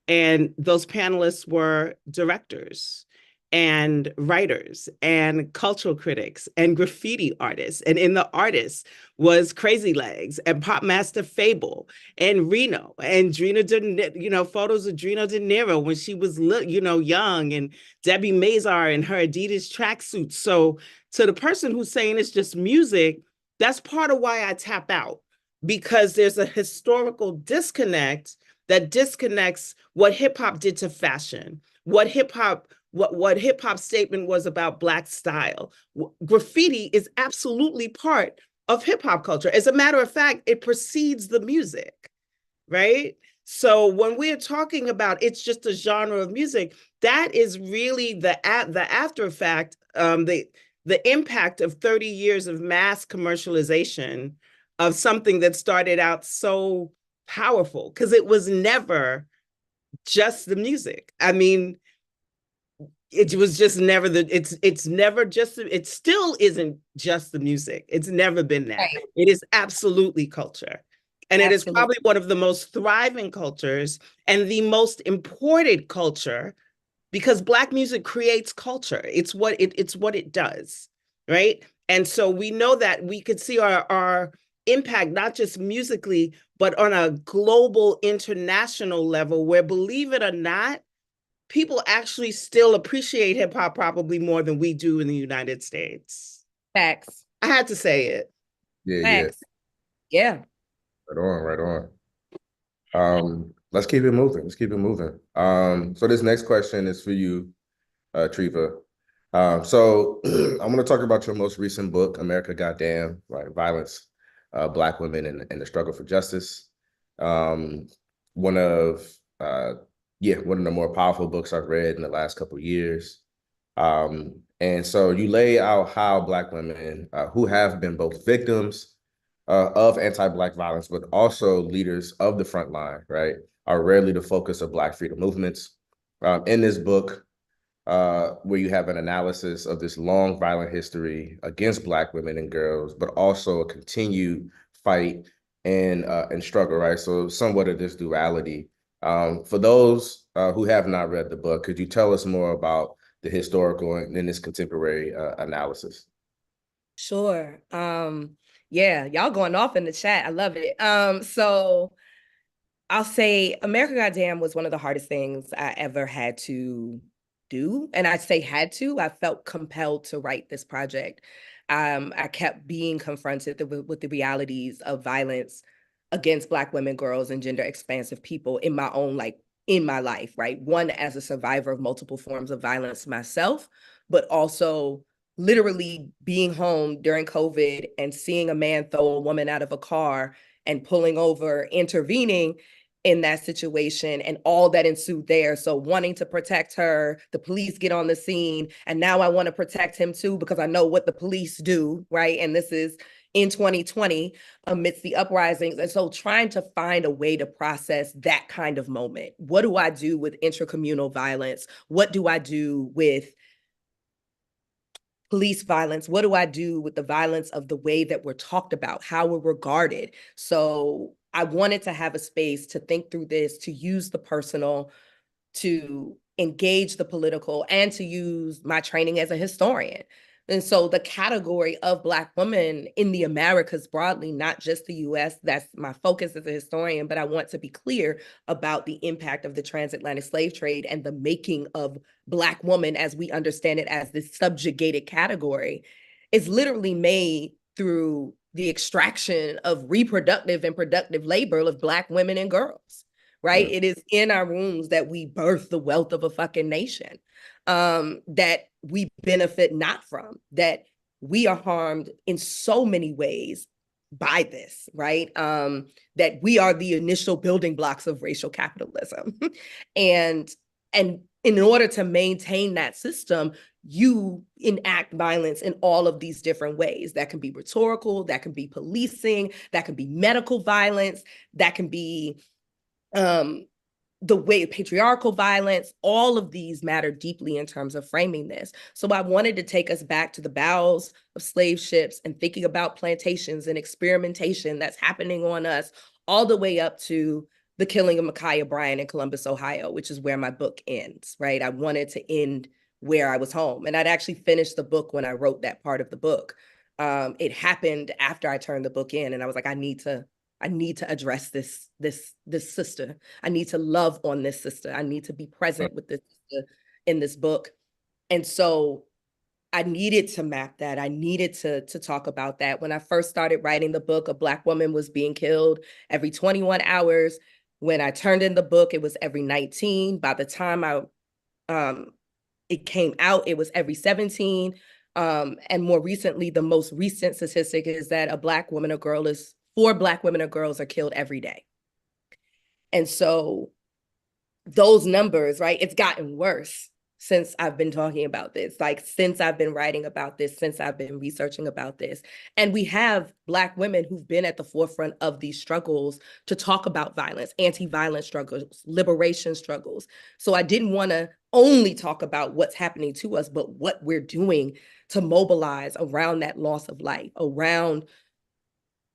And those panelists were directors and writers and cultural critics and graffiti artists. And in the artists was Crazy Legs and Pop Master Fable and Reno and Drina photos of Drina De Niro when she was young, and Debbie Mazar in her Adidas tracksuit. So to the person who's saying it's just music, that's part of why I tap out, because there's a historical disconnect that disconnects what hip hop did to fashion, what hip hop statement was about Black style. Graffiti is absolutely part of hip hop culture. As a matter of fact, it precedes the music, right? So when we're talking about it's just a genre of music, that is really the after effect, the impact of 30 years of mass commercialization of something that started out so powerful, because it was never just the music. I mean, it was just never it still isn't just the music. It's never been that. Right. It is absolutely culture. And it is probably one of the most thriving cultures and the most imported culture, because Black music creates culture. It's what it does, right? And so we know that we could see our impact, not just musically, but on a global, international level, where, believe it or not, people actually still appreciate hip hop probably more than we do in the United States. Facts. I had to say it. Yeah, Facts. Yeah. Right on. Let's keep it moving. So this next question is for you, Treva. So I'm going to talk about your most recent book, America Goddamn, right? Violence, Black Women and the Struggle for Justice. One of the more powerful books I've read in the last couple of years. And so you lay out how Black women who have been both victims of anti-Black violence, but also leaders of the front line, right, are rarely the focus of Black freedom movements. In this book, where you have an analysis of this long violent history against Black women and girls, but also a continued fight and struggle, right? So somewhat of this duality. For those who have not read the book, could you tell us more about the historical and this contemporary analysis? Sure. Yeah, y'all going off in the chat. I love it. So I'll say America Goddamn was one of the hardest things I ever had to do. And I say had to, I felt compelled to write this project. I kept being confronted with the realities of violence against Black women, girls, and gender expansive people in my own, in my life, right? One, as a survivor of multiple forms of violence myself, but also literally being home during COVID and seeing a man throw a woman out of a car and pulling over, intervening in that situation and all that ensued there. So wanting to protect her, the police get on the scene, and now I want to protect him too, because I know what the police do, right? And this is in 2020 amidst the uprisings. And so trying to find a way to process that kind of moment. What do I do with intracommunal violence? What do I do with police violence? What do I do with the violence of the way that we're talked about, how we're regarded? So I wanted to have a space to think through this, to use the personal, to engage the political, and to use my training as a historian. And so the category of Black women in the Americas broadly, not just the US, that's my focus as a historian, but I want to be clear about the impact of the transatlantic slave trade and the making of Black woman as we understand it as this subjugated category is literally made through the extraction of reproductive and productive labor of Black women and girls, right? Yeah. It is in our wombs that we birth the wealth of a fucking nation, that we benefit not from, that we are harmed in so many ways by this, right? That we are the initial building blocks of racial capitalism. and in order to maintain that system, you enact violence in all of these different ways. That can be rhetorical, that can be policing, that can be medical violence, that can be the way patriarchal violence. All of these matter deeply in terms of framing this. So I wanted to take us back to the bowels of slave ships and thinking about plantations and experimentation that's happening on us, all the way up to the killing of Ma'Khia Bryan in Columbus, Ohio, which is where my book ends, right? I wanted to end where I was home. And I'd actually finished the book when I wrote that part of the book. It happened after I turned the book in, and I was like, I need to address this sister. I need to love on this sister. I need to be present with this sister in this book. And so I needed to map that. I needed to talk about that. When I first started writing the book, a Black woman was being killed every 21 hours. When I turned in the book, it was every 19. By the time it came out, it was every 17. And more recently, the most recent statistic is that 4 Black women or girls are killed every day. And so those numbers, right, it's gotten worse since I've been talking about this, like since I've been writing about this, since I've been researching about this. And we have Black women who've been at the forefront of these struggles to talk about violence, anti-violence struggles, liberation struggles. So I didn't want to only talk about what's happening to us, but what we're doing to mobilize around that loss of life, around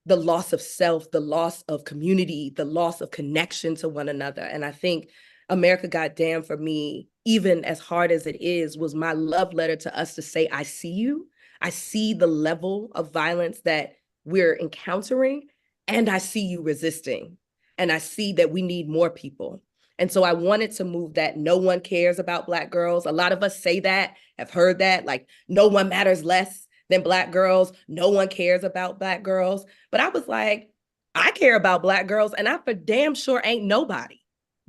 the loss of self, the loss of community, the loss of connection to one another. And I think America Goddamn, for me, even as hard as it is, was my love letter to us to say, I see you. I see the level of violence that we're encountering, and I see you resisting. And I see that we need more people. And so I wanted to move that no one cares about Black girls. A lot of us say that, have heard that, like no one matters less than Black girls. No one cares about Black girls. But I was like, I care about Black girls, and I for damn sure ain't nobody.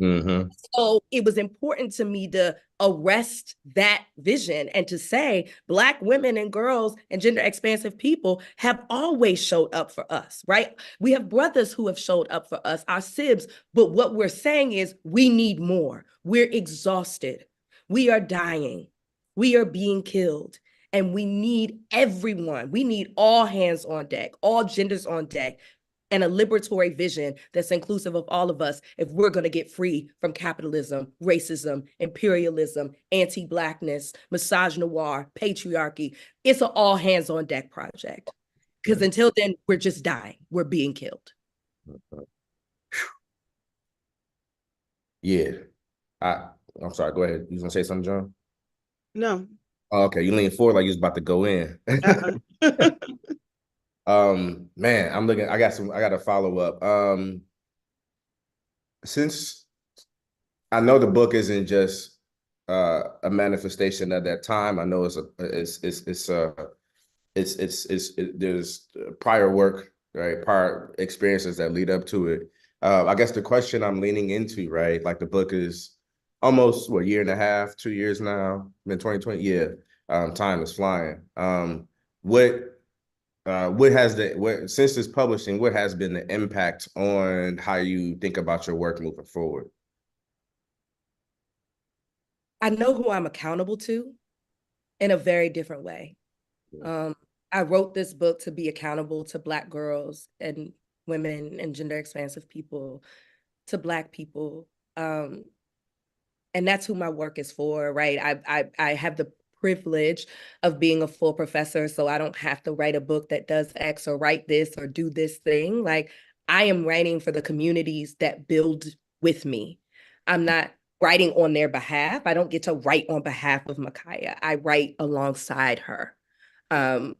Mm-hmm. So it was important to me to arrest that vision and to say Black women and girls and gender expansive people have always showed up for us, right? We have brothers who have showed up for us, our sibs, but what we're saying is we need more. We're exhausted. We are dying. We are being killed. And we need everyone. We need all hands on deck, all genders on deck, and a liberatory vision that's inclusive of all of us if we're going to get free from capitalism, racism, imperialism, anti-Blackness, misogynoir, patriarchy. It's an all hands on deck project. Because until then, we're just dying. We're being killed. Yeah. I'm sorry, go ahead. You was gonna say something, John? No. Oh, okay, you lean forward like you was about to go in. Man, I got a follow up. Since I know the book isn't just a manifestation of that time, I know there's prior work, right? Prior experiences that lead up to it. I guess the question I'm leaning into, right? Like the book is almost a year and a half, 2 years now, in 2020. Yeah, time is flying. Since it's publishing, what has been the impact on how you think about your work moving forward? I know who I'm accountable to in a very different way. I wrote this book to be accountable to Black girls and women and gender expansive people, to Black people. And that's who my work is for, right? I have the privilege of being a full professor, so I don't have to write a book that does X or write this or do this thing. Like, I am writing for the communities that build with me. I'm not writing on their behalf. I don't get to write on behalf of Ma'Khia. I write alongside her. I'm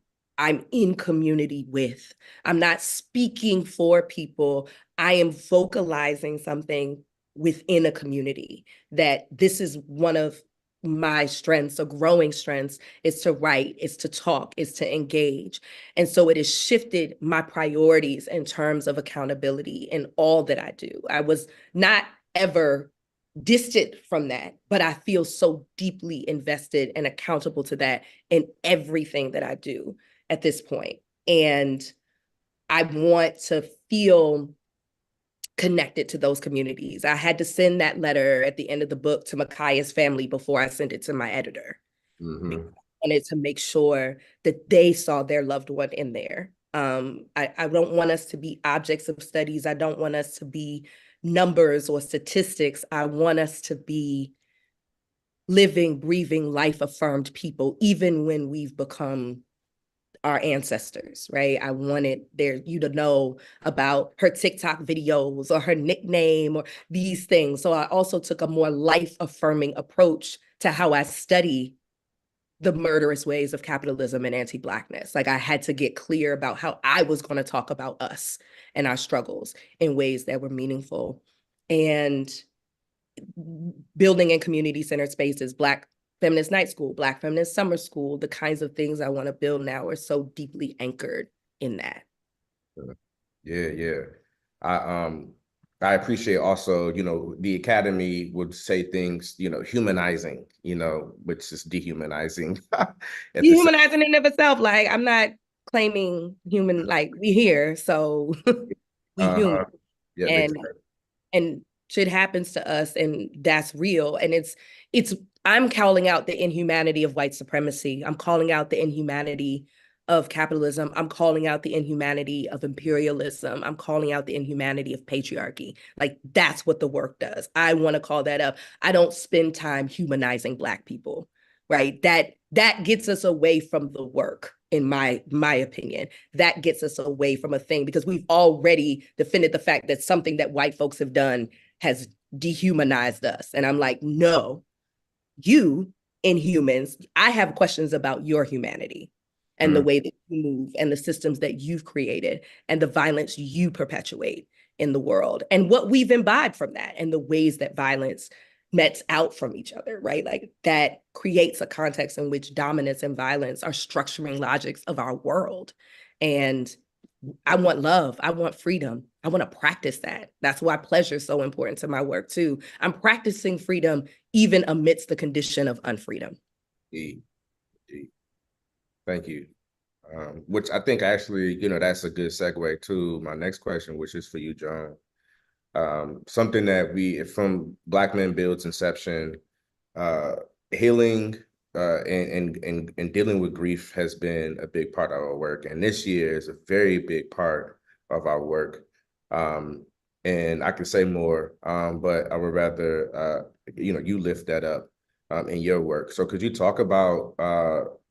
in community with. I'm not speaking for people. I am vocalizing something within a community, that this is one of my strengths, a growing strengths, is to write, is to talk, is to engage. And so it has shifted my priorities in terms of accountability in all that I do. I was not ever distant from that, but I feel so deeply invested and accountable to that in everything that I do at this point. And I want to feel connected to those communities. I had to send that letter at the end of the book to Ma'Khia's family before I sent it to my editor. Mm-hmm. I wanted to make sure that they saw their loved one in there. I don't want us to be objects of studies. I don't want us to be numbers or statistics. I want us to be living, breathing, life-affirmed people, even when we've become our ancestors, right? I wanted you to know about her TikTok videos or her nickname or these things. So I also took a more life-affirming approach to how I study the murderous ways of capitalism and anti-Blackness. Like I had to get clear about how I was going to talk about us and our struggles in ways that were meaningful. And building in community-centered spaces, Black Feminist Night School, Black Feminist Summer School, the kinds of things I want to build now are so deeply anchored in that. Yeah. I appreciate also, the Academy would say things, humanizing, which is dehumanizing. Dehumanizing in and of itself. Like I'm not claiming human, like we here, so we human. Yeah, and shit happens to us, and that's real. And it's I'm calling out the inhumanity of white supremacy. I'm calling out the inhumanity of capitalism. I'm calling out the inhumanity of imperialism. I'm calling out the inhumanity of patriarchy. Like that's what the work does. I want to call that up. I don't spend time humanizing Black people, right? That gets us away from the work, in my opinion. That gets us away from a thing because we've already defended the fact that something that white folks have done has dehumanized us. And I'm like, no, you inhumans, I have questions about your humanity and the way that you move and the systems that you've created and the violence you perpetuate in the world and what we've imbibed from that and the ways that violence nets out from each other, right? Like that creates a context in which dominance and violence are structuring logics of our world. And I want love. I want freedom. I want to practice that. That's why pleasure is so important to my work too. I'm practicing freedom even amidst the condition of unfreedom. Thank you. Which I think actually, that's a good segue to my next question, which is for you, Joan. Something that from Black Men Build's inception, healing and dealing with grief has been a big part of our work. And this year is a very big part of our work. And I can say more, but I would rather, you lift that up in your work. So could you talk about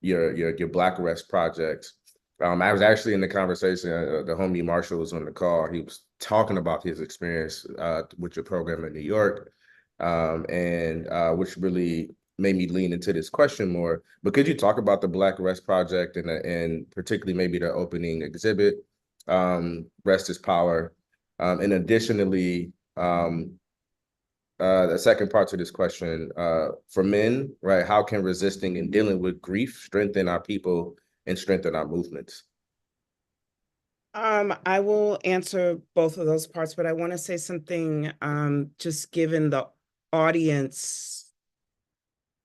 your Black Rest projects? I was actually in the conversation, the homie Marshall was on the call. He was talking about his experience with your program in New York, and which really made me lean into this question more. But could you talk about the Black Rest Project and particularly maybe the opening exhibit, Rest is Power, and additionally, the second part to this question, for men, right? How can resisting and dealing with grief strengthen our people and strengthen our movements? I will answer both of those parts, but I want to say something, just given the audience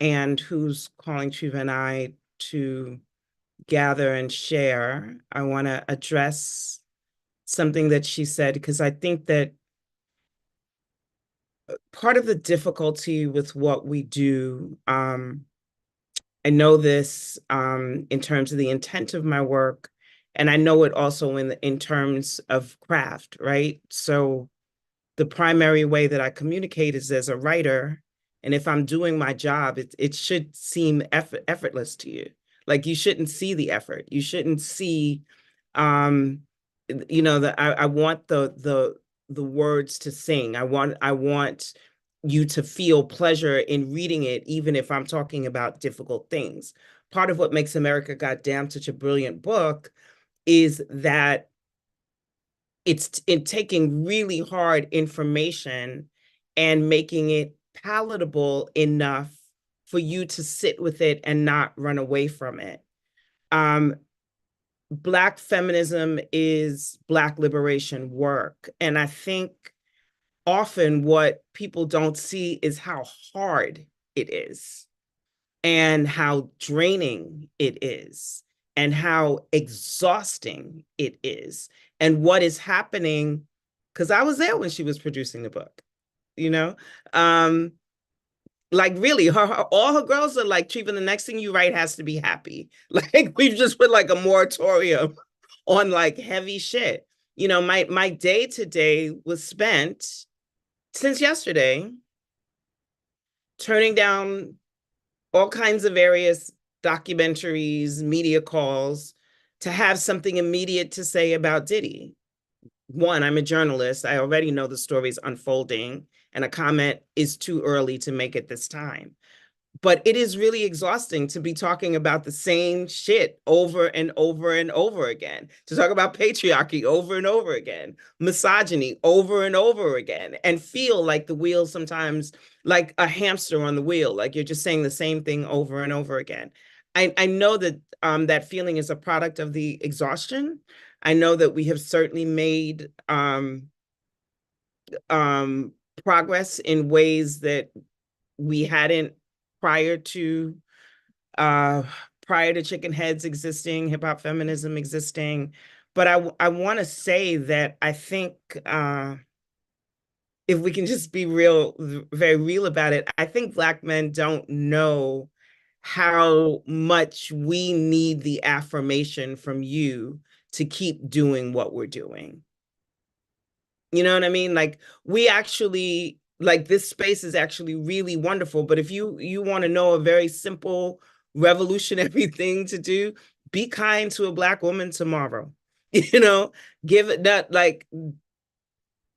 and who's calling Treva and I to gather and share. I want to address something that she said, because I think that part of the difficulty with what we do, I know this in terms of the intent of my work, and I know it also in terms of craft, right? So the primary way that I communicate is as a writer, and if I'm doing my job, it should seem effortless to you. Like you shouldn't see the effort. You shouldn't see, I want the words to sing. I want you to feel pleasure in reading it, even if I'm talking about difficult things. Part of what makes America Goddamn such a brilliant book is that it's in taking really hard information and making it palatable enough for you to sit with it and not run away from it. Black feminism is Black liberation work. And I think often what people don't see is how hard it is and how draining it is and how exhausting it is and what is happening, because I was there when she was producing the book, like really all her girls are like, Treva, the next thing you write has to be happy. Like we've just put like a moratorium on like heavy shit. My day to day was spent since yesterday turning down all kinds of various documentaries, media calls, to have something immediate to say about Diddy. One, I'm a journalist. I already know the story's unfolding, and a comment is too early to make at this time. But it is really exhausting to be talking about the same shit over and over and over again, to talk about patriarchy over and over again, misogyny over and over again, and feel like the wheel sometimes, like a hamster on the wheel, like you're just saying the same thing over and over again. I know that that feeling is a product of the exhaustion. I know that we have certainly made progress in ways that we hadn't prior to chicken heads existing, hip hop feminism existing. But I want to say that I think if we can just be real, very real about it, I think Black men don't know how much we need the affirmation from you to keep doing what we're doing. You know what I mean? Like, we actually, like, this space is actually really wonderful. But if you want to know a very simple revolutionary thing to do, be kind to a Black woman tomorrow. You know, give it that, like,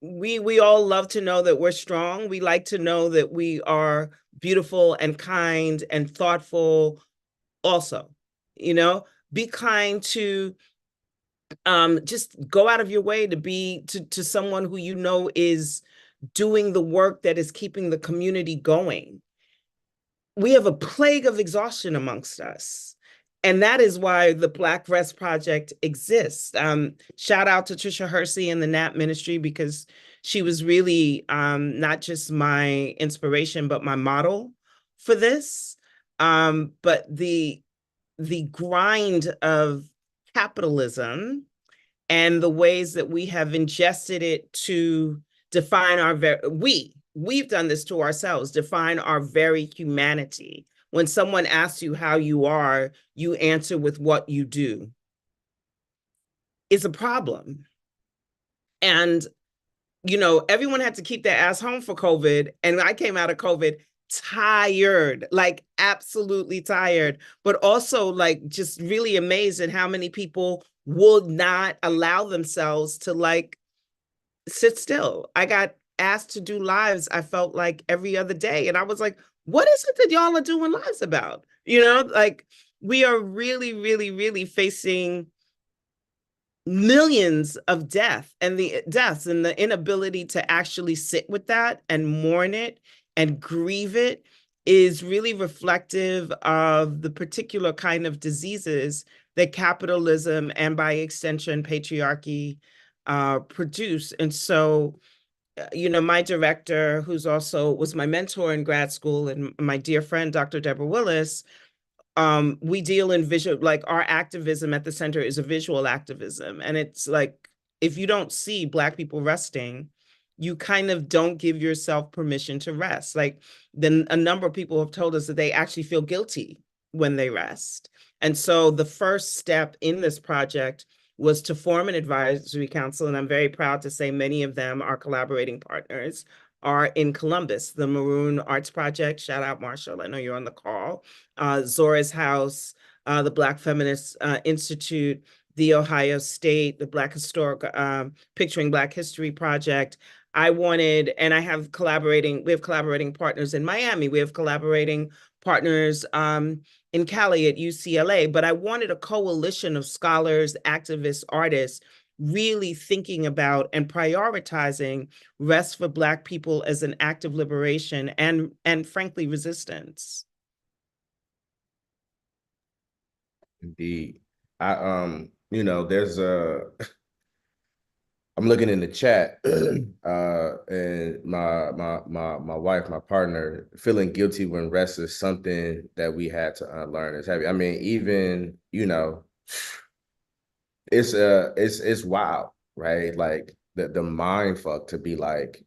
we all love to know that we're strong. We like to know that we are beautiful and kind and thoughtful also. You know, be kind to just go out of your way to be to someone who you know is doing the work that is keeping the community going. We have a plague of exhaustion amongst us. And that is why the Black Rest Project exists. Shout out to Trisha Hersey and the NAP Ministry, because she was really not just my inspiration, but my model for this. But the grind of capitalism and the ways that we have ingested it to define our we've done this to ourselves, define our very humanity. When someone asks you how you are, you answer with what you do. It's a problem. And, you know, everyone had to keep their ass home for COVID. And I came out of COVID tired, like absolutely tired, but also like just really amazed at how many people would not allow themselves to like sit still. I got asked to do lives, I felt like every other day. And I was like, what is it that y'all are doing lives about? You know, like we are really, really, really facing millions of deaths and the inability to actually sit with that and mourn it and grieve it is really reflective of the particular kind of diseases that capitalism and by extension patriarchy produce. And so, you know, my director, who's also was my mentor in grad school, and my dear friend, Dr. Deborah Willis, we deal in visual, like our activism at the center is a visual activism. And it's like, if you don't see Black people resting, you kind of don't give yourself permission to rest. Like, then a number of people have told us that they actually feel guilty when they rest. And so the first step in this project was to form an advisory council. And I'm very proud to say many of them, our collaborating partners, are in Columbus, the Maroon Arts Project. Shout out, Marshall. I know you're on the call. Zora's House, the Black Feminist Institute, the Ohio State, the Black Historic, Picturing Black History Project. I wanted, and we have collaborating partners in Miami. We have collaborating partners in Cali at UCLA, but I wanted a coalition of scholars, activists, artists, really thinking about and prioritizing rest for Black people as an act of liberation and frankly, resistance. Indeed. You know, there's I'm looking in the chat, and my wife, my partner, feeling guilty when rest is something that we had to unlearn is heavy. I mean, even, you know, it's wild, right? Like the mind fuck to be like,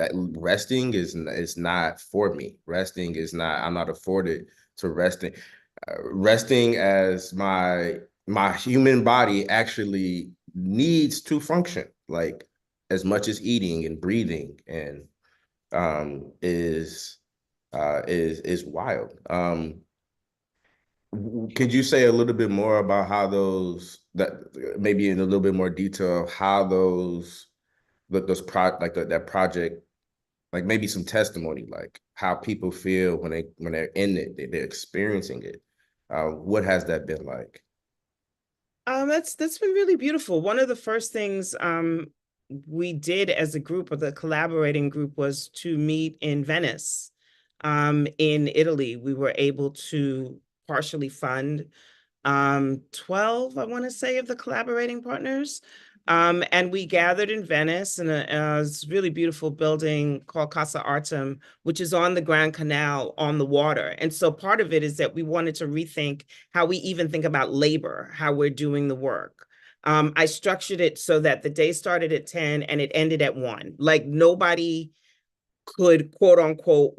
resting is not for me. Resting is not, I'm not afforded to resting. Resting as my human body actually needs to function, like as much as eating and breathing, and is wild. Could you say a little bit more about how those, that maybe in a little bit more detail, how those that project, like maybe some testimony, like how people feel when they're in it, they're experiencing it. What has that been like? That's been really beautiful. One of the first things we did as a group, or the collaborating group, was to meet in Venice, in Italy. We were able to partially fund 12, I want to say, of the collaborating partners. And we gathered in Venice in a really beautiful building called Casa Artem, which is on the Grand Canal on the water. And so part of it is that we wanted to rethink how we even think about labor, how we're doing the work. I structured it so that the day started at 10 and it ended at 1. Like nobody could, quote unquote,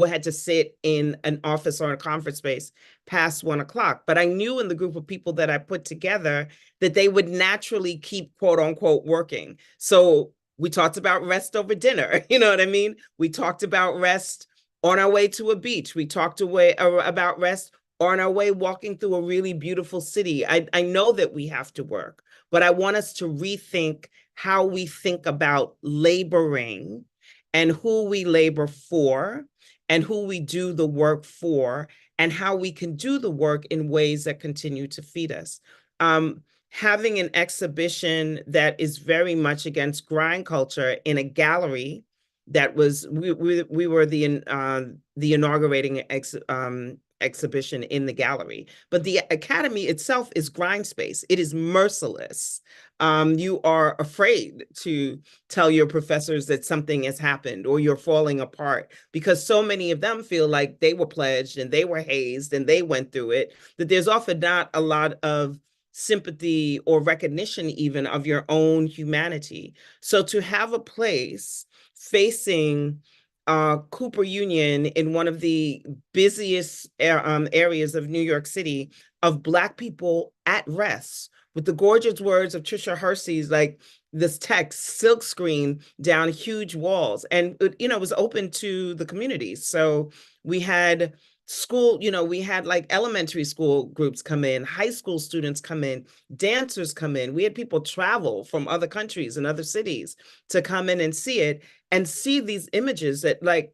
had to sit in an office or a conference space past 1 o'clock. But I knew in the group of people that I put together that they would naturally keep, quote unquote, working. So we talked about rest over dinner. You know what I mean? We talked about rest on our way to a beach. We talked about rest on our way walking through a really beautiful city. I know that we have to work, but I want us to rethink how we think about laboring and who we labor for and who we do the work for, and how we can do the work in ways that continue to feed us. Having an exhibition that is very much against grind culture in a gallery that was, we were the inaugurating exhibition in the gallery, but the Academy itself is grind space. It is merciless. You are afraid to tell your professors that something has happened or you're falling apart, because so many of them feel like they were pledged and they were hazed and they went through it, that there's often not a lot of sympathy or recognition even of your own humanity. So to have a place facing Cooper Union, in one of the busiest areas of New York City, of Black people at rest, with the gorgeous words of Trisha Hersey's, like this text silk screen down huge walls, and it was open to the community. So we had school, we had like elementary school groups come in, high school students come in, dancers come in. We had people travel from other countries and other cities to come in and see it, and see these images that like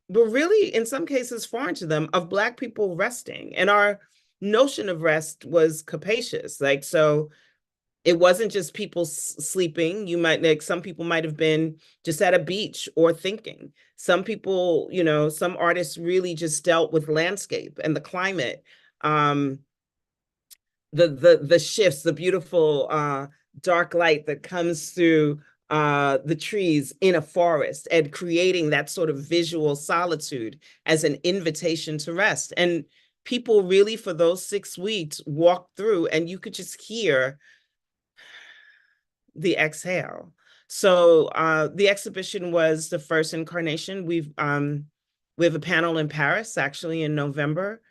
were really in some cases foreign to them, of Black people resting. And our notion of rest was capacious. Like, so it wasn't just people sleeping. You might, like, some people might have been just at a beach or thinking. Some people, some artists really just dealt with landscape and the climate, the shifts, the beautiful dark light that comes through the trees in a forest, and creating that sort of visual solitude as an invitation to rest. And people really, for those 6 weeks, walked through and you could just hear the exhale. So the exhibition was the first incarnation. We have a panel in Paris actually in November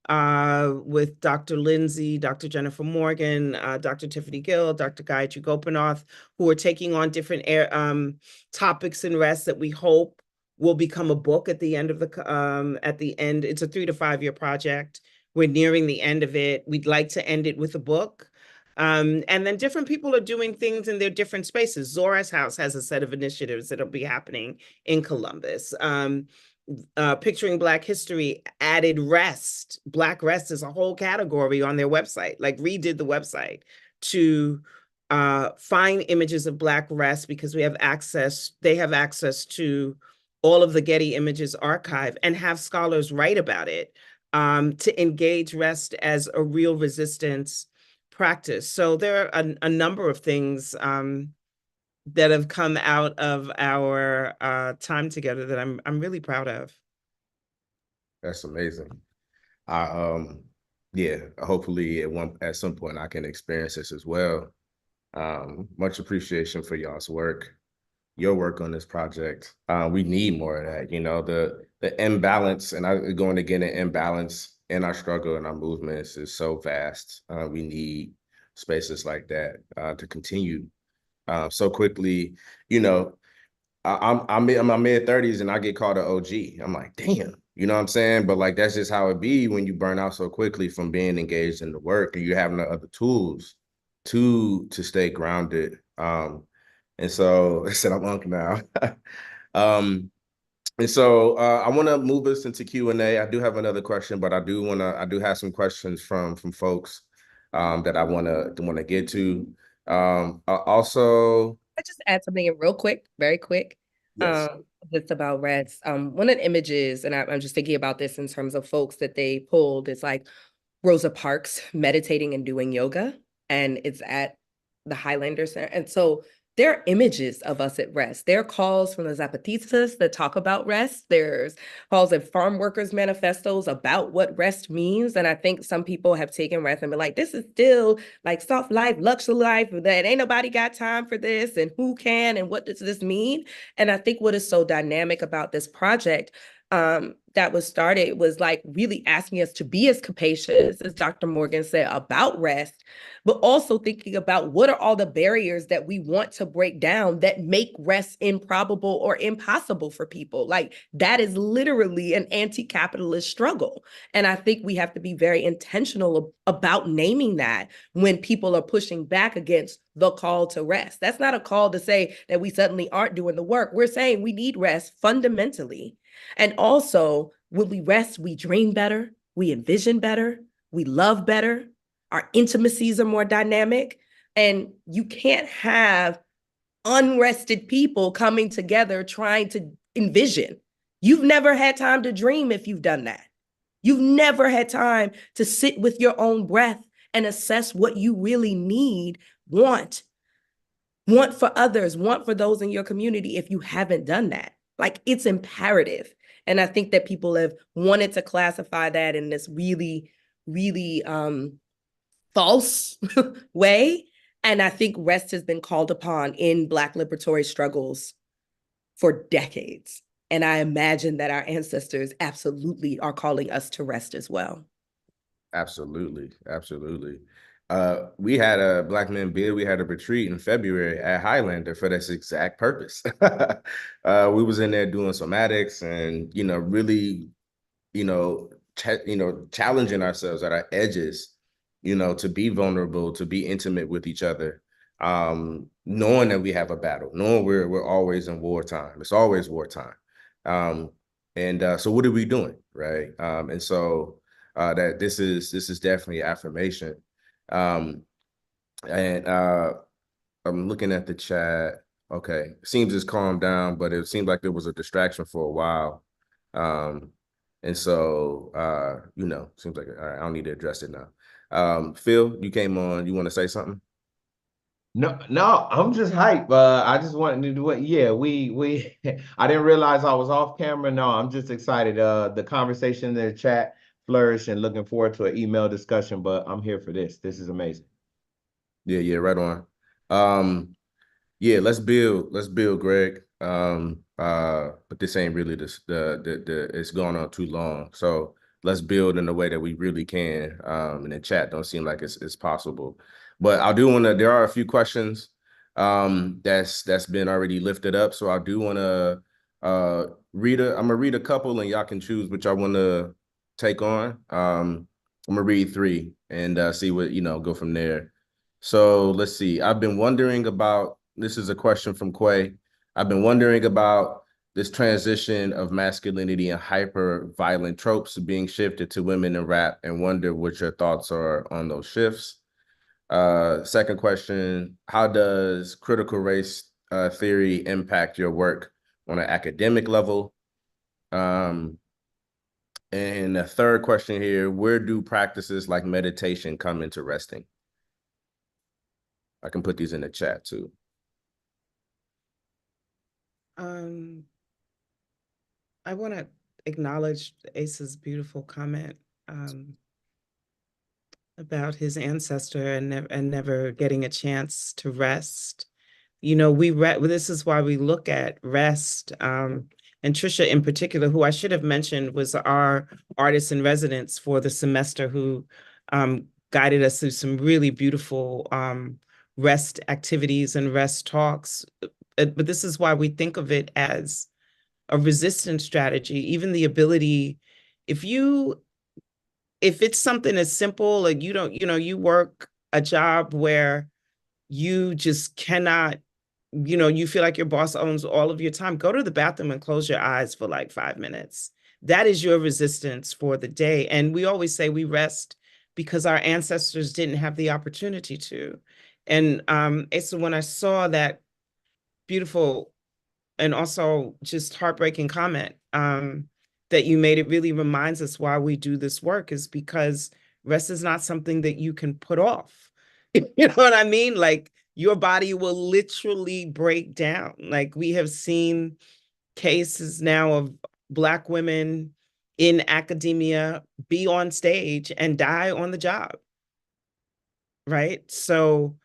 with Dr. Lindsey, Dr. Jennifer Morgan, Dr. Tiffany Gill, Dr. Gayatri Gopinath, who are taking on different topics in rest that we hope will become a book at the end of the end. It's a 3 to 5 year project. We're nearing the end of it. We'd like to end it with a book. And then different people are doing things in their different spaces. Zora's House has a set of initiatives that'll be happening in Columbus. Picturing Black History added rest. Black rest is a whole category on their website, like redid the website to find images of Black rest, because they have access to all of the Getty Images archive, and have scholars write about it, to engage rest as a real resistance practice. So there are a number of things that have come out of our time together that I'm really proud of. That's amazing. Yeah, hopefully at some point I can experience this as well. Much appreciation for y'all's work, your work on this project. We need more of that, the imbalance, and going to get an imbalance in our struggle and our movements is so vast. We need spaces like that to continue so quickly. I'm in my mid-30s and I get called an OG. I'm like, damn, You know what I'm saying? But like that's just how it be when you burn out so quickly from being engaged in the work and you having the other tools to stay grounded. And so I said I'm Unc now. And so I want to move us into Q&A. I do have another question, but I do have some questions from folks that I want to get to. Also, I just add something in real quick, very quick. yes. Just about rest. One of the images, and I'm just thinking about this in terms of folks that they pulled, is like Rosa Parks meditating and doing yoga, and it's at the Highlander Center. And so there are images of us at rest. There are calls from the Zapatistas that talk about rest. There's calls in farm workers manifestos about what rest means. And I think some people have taken rest and been like, this is still like soft life, luxury life, that ain't nobody got time for this, and who can, and what does this mean? And I think what is so dynamic about this project that was started was like really asking us to be as capacious, as Dr. Morgan said, about rest, but also thinking about what are all the barriers that we want to break down that make rest improbable or impossible for people. Like that is literally an anti-capitalist struggle. And I think we have to be very intentional about naming that when people are pushing back against the call to rest. That's not a call to say that we suddenly aren't doing the work. We're saying we need rest fundamentally. And also, when we rest, we dream better, we envision better, we love better, our intimacies are more dynamic. And you can't have unrested people coming together trying to envision. You've never had time to dream if you've done that. You've never had time to sit with your own breath and assess what you really need, want for others, want for those in your community if you haven't done that. Like it's imperative. And I think that people have wanted to classify that in this really, really false way. And I think rest has been called upon in Black liberatory struggles for decades. And I imagine that our ancestors absolutely are calling us to rest as well. Absolutely. Absolutely. We had a Black Men Build, we had a retreat in February at Highlander for this exact purpose. We was in there doing somatics and, really, challenging ourselves at our edges, to be vulnerable, to be intimate with each other, knowing that we have a battle, knowing we're always in wartime. It's always wartime. So what are we doing, right? And so that this is definitely affirmation. I'm looking at the chat. Okay, seems it's calmed down, but it seemed like there was a distraction for a while. And so seems like all right, I don't need to address it now. Phil, you came on. You want to say something? No, I'm just hype. I just wanted to do it. Yeah, we I didn't realize I was off camera. No, I'm just excited. The conversation in the chat flourished and looking forward to an email discussion, but I'm here for this. This is amazing. Yeah, right on. Yeah, let's build, Greg. But this ain't really the it's going on too long. So let's build in a way that we really can. And the chat don't seem like it's possible. But I do want to, there are a few questions that's been already lifted up. So I do want to I'm gonna read a couple and y'all can choose which I want to take on. I'm gonna read 3 and see what, go from there. So let's see. I've been wondering about, this is a question from Quay. I've been wondering about this transition of masculinity and hyper violent tropes being shifted to women in rap and wonder what your thoughts are on those shifts. Second question, how does critical race theory impact your work on an academic level? And the third question here, where do practices like meditation come into resting? I can put these in the chat too. I want to acknowledge Ace's beautiful comment about his ancestor and never getting a chance to rest. This is why we look at rest. And Trisha in particular, who I should have mentioned, was our artist in residence for the semester who guided us through some really beautiful rest activities and rest talks. But this is why we think of it as a resistance strategy, even the ability, if it's something as simple, like you work a job where you just cannot, you feel like your boss owns all of your time, go to the bathroom and close your eyes for like 5 minutes. That is your resistance for the day. And we always say we rest because our ancestors didn't have the opportunity to. And it's when I saw that beautiful and also just heartbreaking comment that you made, it really reminds us why we do this work, is because rest is not something that you can put off. You know what I mean? Like, your body will literally break down. Like, we have seen cases now of Black women in academia be on stage and die on the job. Right? So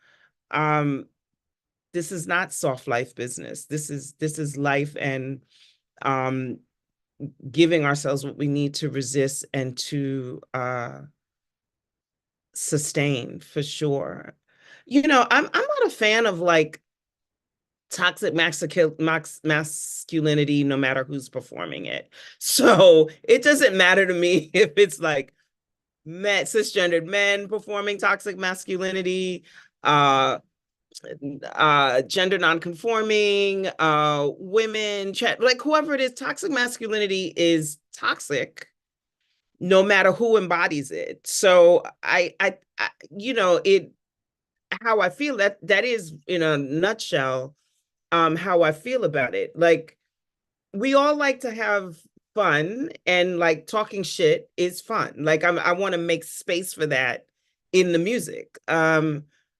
this is not soft life business. This is life, and giving ourselves what we need to resist and to sustain, for sure. I'm not a fan of like toxic masculinity, no matter who's performing it. So it doesn't matter to me if it's like cisgendered men performing toxic masculinity, gender nonconforming, women, like whoever it is. Toxic masculinity is toxic no matter who embodies it. So I it, how I feel, that is in a nutshell how I feel about it. Like, we all like to have fun, and like talking shit is fun. Like, I want to make space for that in the music.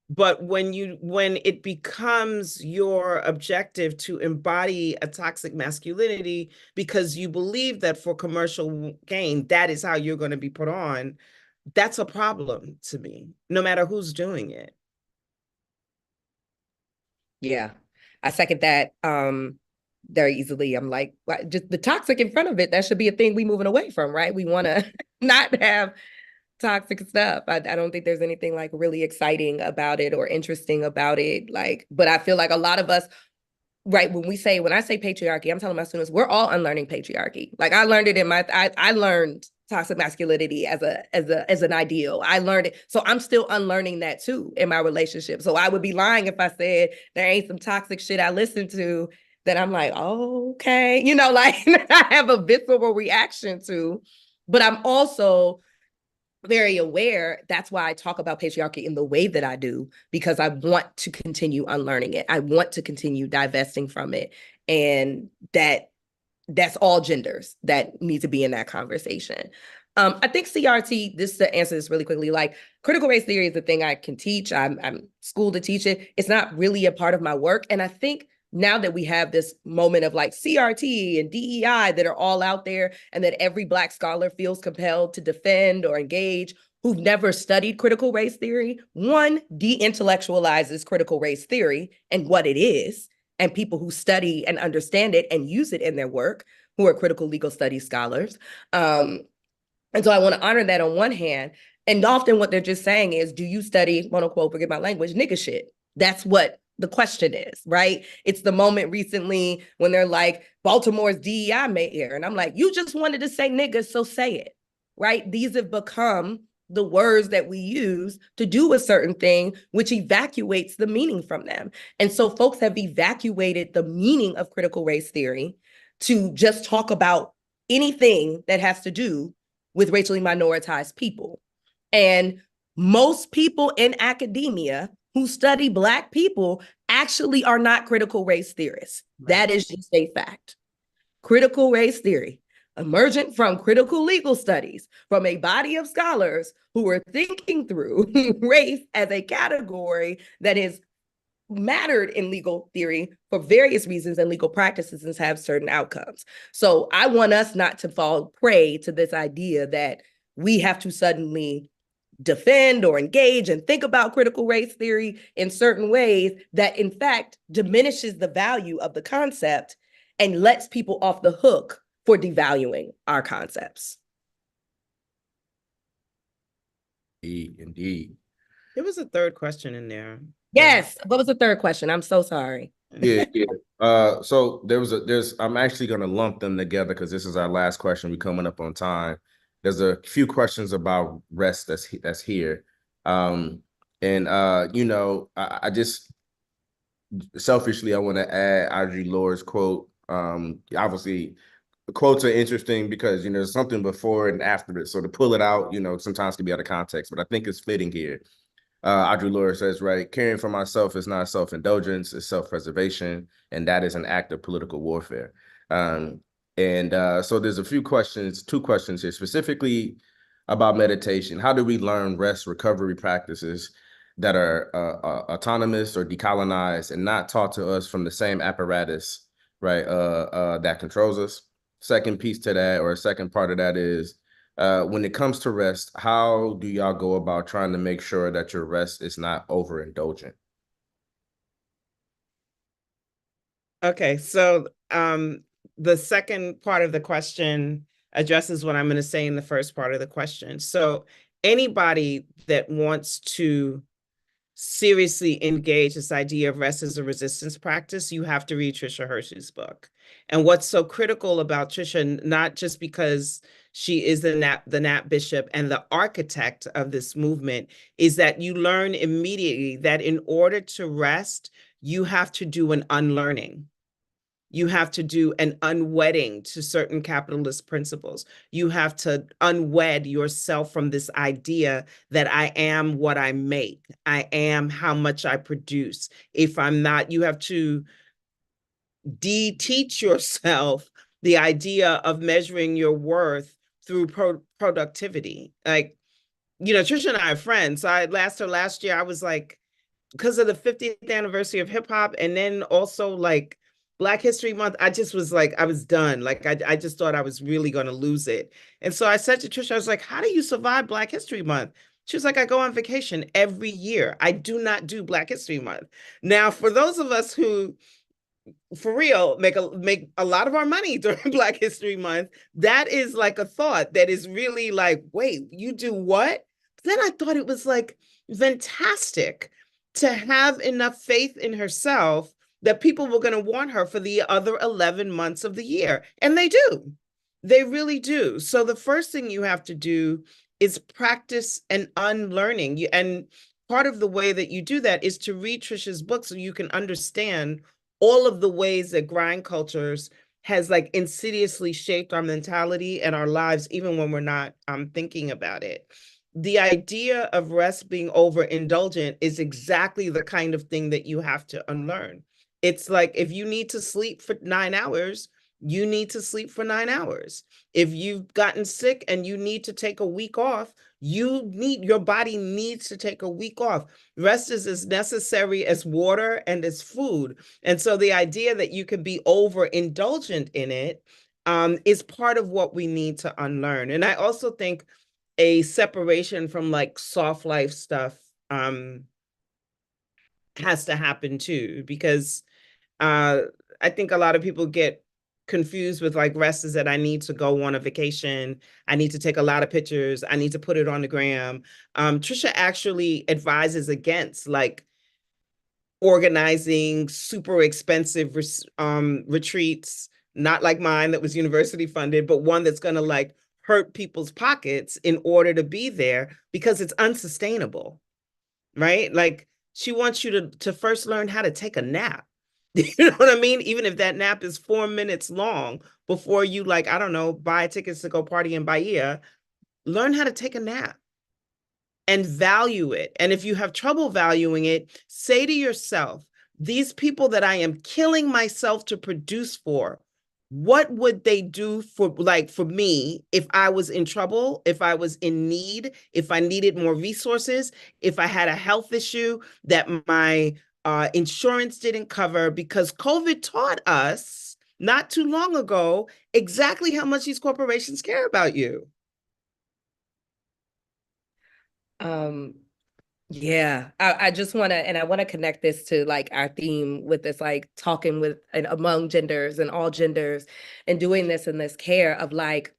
But when it becomes your objective to embody a toxic masculinity because you believe that for commercial gain, that is how you're going to be put on, that's a problem to me, no matter who's doing it. Yeah, I second that very easily. I'm like, just the toxic in front of it, that should be a thing we moving away from, right? We want to not have toxic stuff. I don't think there's anything like really exciting about it or interesting about it. Like, but I feel like a lot of us, right, when I say patriarchy, I'm telling my students, we're all unlearning patriarchy. Like, I learned it in I learned toxic masculinity as an ideal. I learned it. So I'm still unlearning that too in my relationship. So I would be lying if I said there ain't some toxic shit I listen to that I'm like, oh, okay, like I have a visceral reaction to. But I'm also very aware. That's why I talk about patriarchy in the way that I do, because I want to continue unlearning it. I want to continue divesting from it. And that's all genders that need to be in that conversation. I think CRT, this to answer this really quickly, like critical race theory is the thing I can teach. I'm schooled to teach it. It's not really a part of my work. And I think now that we have this moment of like CRT and DEI that are all out there, and that every Black scholar feels compelled to defend or engage, who've never studied critical race theory, one, de-intellectualizes critical race theory and what it is, and people who study and understand it and use it in their work, who are critical legal studies scholars. And so I want to honor that on one hand. And often what they're just saying is, do you study, quote unquote, forget my language, nigga shit? That's what the question is, right? It's the moment recently when they're like, Baltimore's DEI mayor. And I'm like, you just wanted to say nigga, so say it, right? These have become the words that we use to do a certain thing, which evacuates the meaning from them. And so folks have evacuated the meaning of critical race theory to just talk about anything that has to do with racially minoritized people. And most people in academia who study Black people actually are not critical race theorists. Right. That is just a fact. Critical race theory, emergent from critical legal studies, from a body of scholars who are thinking through race as a category that is mattered in legal theory for various reasons and legal practices and have certain outcomes. So I want us not to fall prey to this idea that we have to suddenly defend or engage and think about critical race theory in certain ways that in fact diminishes the value of the concept and lets people off the hook for devaluing our concepts. Indeed. There was a third question in there. Yes. What was the third question? I'm so sorry. Yeah, yeah. So I'm actually gonna lump them together because this is our last question. We're coming up on time. There's a few questions about rest that's here. And I just selfishly I want to add Audre Lorde's quote. Obviously quotes are interesting because there's something before and after it. So to pull it out, sometimes can be out of context, but I think it's fitting here. Audre Lorde says, right, caring for myself is not self-indulgence, it's self-preservation, and that is an act of political warfare. So there's two questions here, specifically about meditation. How do we learn rest recovery practices that are autonomous or decolonized and not taught to us from the same apparatus, right, that controls us? Second piece to that, or a second part of that is, when it comes to rest, how do y'all go about trying to make sure that your rest is not overindulgent? Okay, so the second part of the question addresses what I'm going to say in the first part of the question. So anybody that wants to seriously engage this idea of rest as a resistance practice, you have to read Tricia Hirsch's book. And what's so critical about Tricia, not just because she is the Nat Bishop and the architect of this movement, is that you learn immediately that in order to rest, you have to do an unlearning. You have to do an unwedding to certain capitalist principles. You have to unwed yourself from this idea that I am what I make. I am how much I produce. If I'm not, you have to de-teach yourself the idea of measuring your worth through productivity. Like, Tricia and I are friends. So I asked her last year, I was like, because of the 50th anniversary of hip hop, and then also like Black History Month, I just was like, I was done. Like, I just thought I was really going to lose it. And so I said to Trisha, I was like, how do you survive Black History Month? She was like, I go on vacation every year. I do not do Black History Month. Now, for those of us who, for real, make a lot of our money during Black History Month, that is like a thought that is really like, wait, you do what? But then I thought it was like fantastic to have enough faith in herself that people were going to want her for the other 11 months of the year. And they do. They really do. So the first thing you have to do is practice an unlearning. And part of the way that you do that is to read Tricia's book so you can understand all of the ways that grind cultures has like insidiously shaped our mentality and our lives, even when we're not thinking about it. The idea of rest being overindulgent is exactly the kind of thing that you have to unlearn. It's like, if you need to sleep for 9 hours, you need to sleep for 9 hours. If you've gotten sick and you need to take a week off, your body needs to take a week off. Rest is as necessary as water and as food. And so the idea that you can be overindulgent in it is part of what we need to unlearn. And I also think a separation from like soft life stuff has to happen too, because I think a lot of people get confused with like rest is that I need to go on a vacation. I need to take a lot of pictures. I need to put it on the gram. Tricia actually advises against like organizing super expensive retreats, not like mine that was university funded, but one that's going to like hurt people's pockets in order to be there, because it's unsustainable, right? Like, she wants you to first learn how to take a nap. You know what I mean? Even if that nap is 4 minutes long before you, like, I don't know, buy tickets to go party in Bahia, learn how to take a nap and value it. And if you have trouble valuing it, say to yourself, these people that I am killing myself to produce for, what would they do for me if I was in trouble, if I was in need, if I needed more resources, if I had a health issue that my insurance didn't cover? Because COVID taught us not too long ago exactly how much these corporations care about you. Yeah, I just want to, and I want to connect this to like our theme with this, like talking with and among genders and all genders, and doing this in this care of like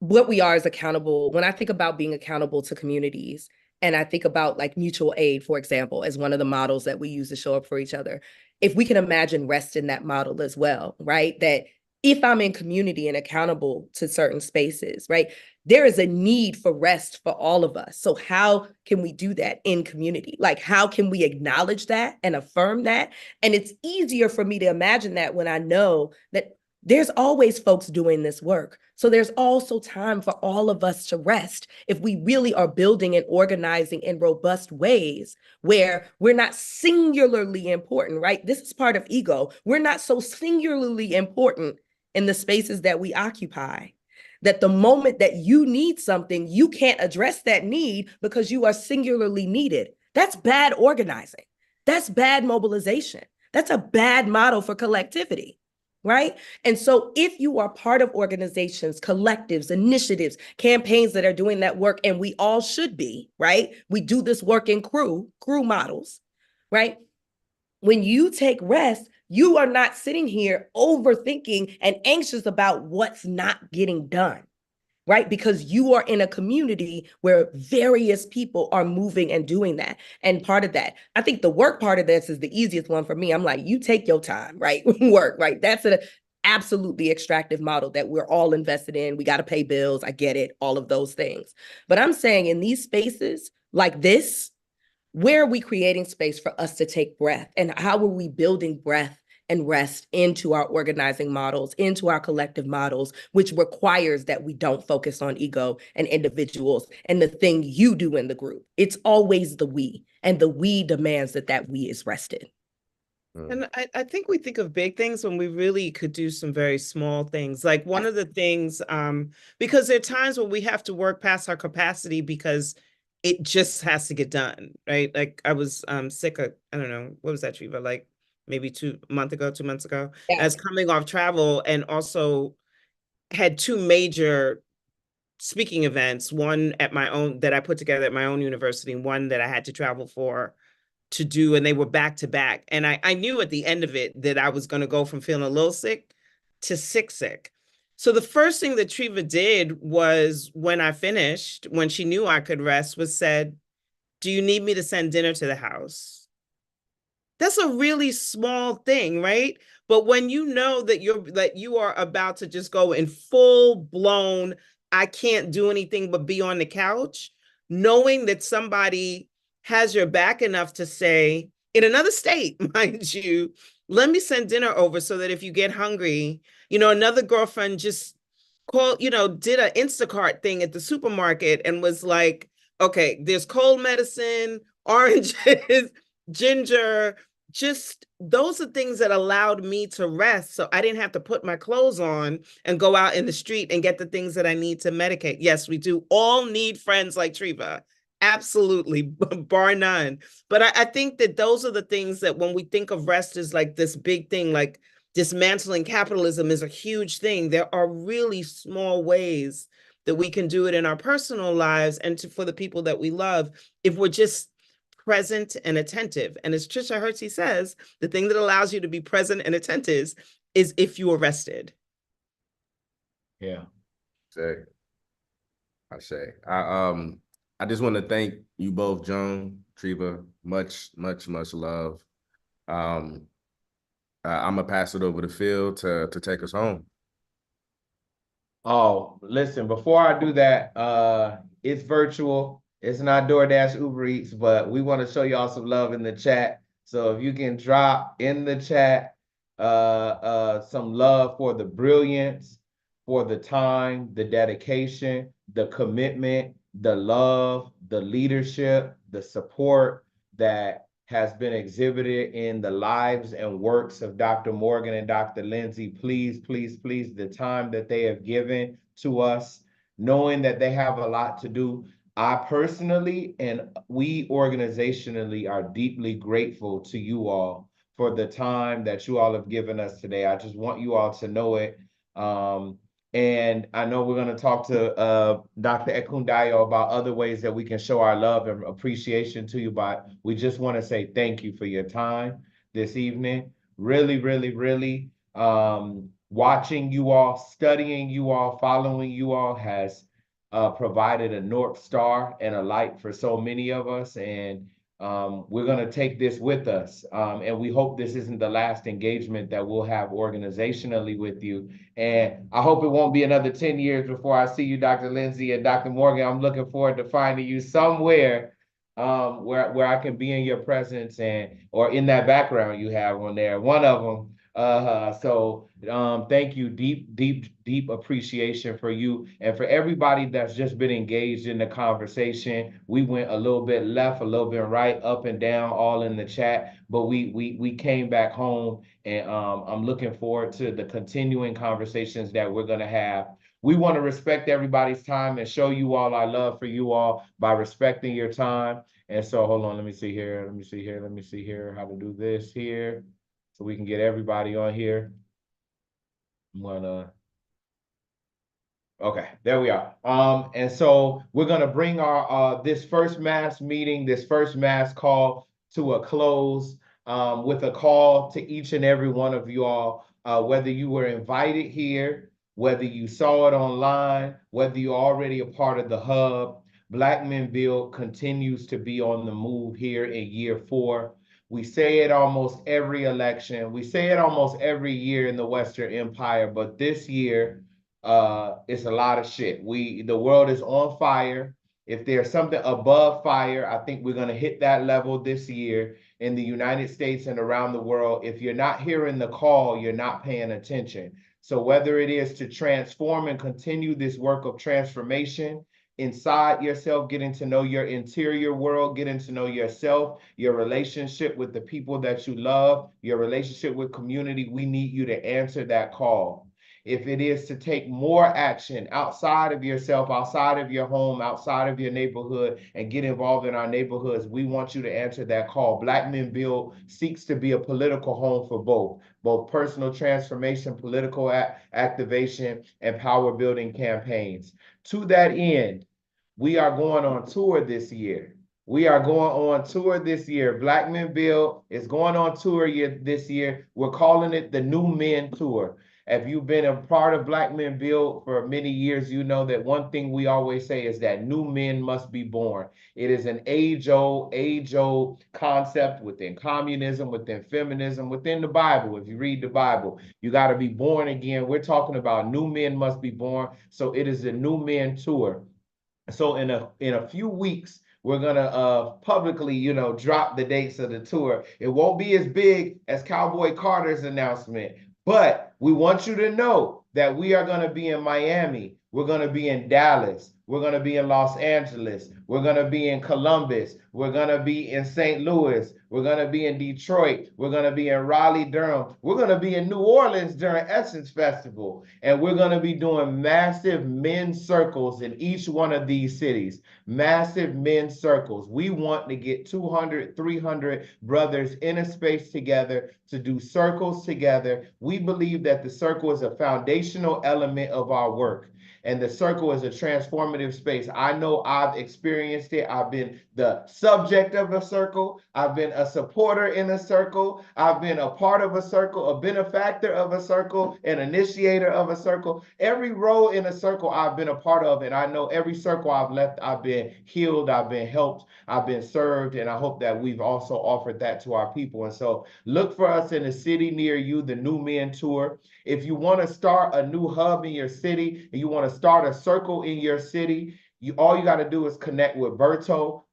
what we are is accountable. When I think about being accountable to communities and I think about like mutual aid, for example, as one of the models that we use to show up for each other. If we can imagine rest in that model as well, right? That if I'm in community and accountable to certain spaces, right, there is a need for rest for all of us. So how can we do that in community? Like, how can we acknowledge that and affirm that? And it's easier for me to imagine that when I know that there's always folks doing this work. So there's also time for all of us to rest if we really are building and organizing in robust ways where we're not singularly important, right? This is part of ego. We're not so singularly important in the spaces that we occupy, that the moment that you need something, you can't address that need because you are singularly needed. That's bad organizing. That's bad mobilization. That's a bad model for collectivity, right? And so if you are part of organizations, collectives, initiatives, campaigns that are doing that work, and we all should be, right? We do this work in crew models, right? When you take rest, you are not sitting here overthinking and anxious about what's not getting done, right? Because you are in a community where various people are moving and doing that. And part of that, I think the work part of this is the easiest one for me. I'm like, you take your time, right? Work, right? That's an absolutely extractive model that we're all invested in. We got to pay bills. I get it, all of those things. But I'm saying in these spaces like this, where are we creating space for us to take breath? And how are we building breath and rest into our organizing models, into our collective models, which requires that we don't focus on ego and individuals and the thing you do in the group. It's always the we, and the we demands that that we is rested. And I think we think of big things when we really could do some very small things. Like one of the things, because there are times when we have to work past our capacity because it just has to get done, right? Like I was sick of, I don't know, what was that, Treva? Like maybe 2 months ago, Yeah. as coming off travel, and also had 2 major speaking events, one at my own that I put together at my own university, and one that I had to travel for to do, and they were back to back. And I knew at the end of it that I was going to go from feeling a little sick to sick. So the first thing that Treva did was, when I finished, when she knew I could rest, was said, "Do you need me to send dinner to the house?" That's a really small thing, right? But when you know that you are about to just go in full blown, I can't do anything but be on the couch, knowing that somebody has your back enough to say, in another state, mind you, let me send dinner over so that if you get hungry, another girlfriend just did an Instacart thing at the supermarket and was like, okay, there's cold medicine, oranges, ginger, just those are things that allowed me to rest. So I didn't have to put my clothes on and go out in the street and get the things that I need to medicate. Yes, we do all need friends like Treva. Absolutely, bar none. But I think that those are the things that when we think of rest as like this big thing, like dismantling capitalism is a huge thing. There are really small ways that we can do it in our personal lives and for the people that we love, if we're just present and attentive. And as Trisha Hertzi says, the thing that allows you to be present and attentive is if you are rested. Yeah. I just want to thank you both, Joan, Treva. Much love. I'm gonna pass it over to Phil to take us home. Oh, listen, before I do that, it's virtual. It's not DoorDash, Uber Eats, but we want to show y'all some love in the chat. So if you can drop in the chat some love for the brilliance, for the time, the dedication, the commitment, the love, the leadership, the support that has been exhibited in the lives and works of Dr. Morgan and Dr. Lindsey. Please, the time that they have given to us, knowing that they have a lot to do. I personally and we organizationally are deeply grateful to you all for the time that you all have given us today. I just want you all to know it. And I know we're going to talk to Dr. Ekundayo about other ways that we can show our love and appreciation to you, but we just want to say thank you for your time this evening. Really, watching you all, studying you all, following you all has provided a North Star and a light for so many of us. And we're going to take this with us. And we hope this isn't the last engagement that we'll have organizationally with you. And I hope it won't be another 10 years before I see you, Dr. Lindsey and Dr. Morgan. I'm looking forward to finding you somewhere where I can be in your presence or in that background you have on there, one of them. So thank you, deep appreciation for you and for everybody that's just been engaged in the conversation. We went a little bit left, a little bit right, up and down, all in the chat, but we came back home, and I'm looking forward to the continuing conversations that we're gonna have. We want to respect everybody's time and show you all our love for you all by respecting your time. And so hold on, let me see here how to do this here so we can get everybody on here. Okay, there we are. And so we're gonna bring our this first mass meeting, this first mass call to a close with a call to each and every one of you all, whether you were invited here, whether you saw it online, whether you're already a part of the hub. Black Men Build continues to be on the move here in year 4. We say it almost every election. We say it almost every year in the Western Empire, but this year, it's a lot of shit. The world is on fire. If there's something above fire, I think we're gonna hit that level this year in the United States and around the world. If you're not hearing the call, you're not paying attention. So whether it is to transform and continue this work of transformation inside yourself, getting to know your interior world, getting to know yourself, your relationship with the people that you love, your relationship with community, we need you to answer that call. If it is to take more action outside of yourself, outside of your home, outside of your neighborhood, and get involved in our neighborhoods, we want you to answer that call. Black Men Build seeks to be a political home for both personal transformation, political activation, and power building campaigns. To that end, we are going on tour this year. Black Men Build is going on tour this year. We're calling it the New Men Tour. If you've been a part of Black Men Build for many years, you know that one thing we always say is that new men must be born. It is an age-old concept within communism, within feminism, within the Bible. If you read the Bible, you got to be born again. We're talking about new men must be born. So it is a New Men Tour. So in a few weeks, we're gonna publicly, drop the dates of the tour. It won't be as big as Cowboy Carter's announcement, but we want you to know that we are gonna be in Miami. We're gonna be in Dallas. We're gonna be in Los Angeles. We're gonna be in Columbus. We're gonna be in St. Louis. We're gonna be in Detroit. We're gonna be in Raleigh, Durham. We're gonna be in New Orleans during Essence Festival. And we're gonna be doing massive men's circles in each one of these cities. Massive men's circles. We want to get 200, 300 brothers in a space together to do circles together. We believe that the circle is a foundational element of our work. And the circle is a transformative space. I know I've experienced it. I've been the subject of a circle. I've been a supporter in a circle. I've been a part of a circle, a benefactor of a circle, an initiator of a circle. Every role in a circle I've been a part of, and I know every circle I've left, I've been healed, I've been helped, I've been served, and I hope that we've also offered that to our people. And so look for us in a city near you, the New Men Tour. If you want to start a new hub in your city, and you want to start a circle in your city, all you got to do is connect with Berto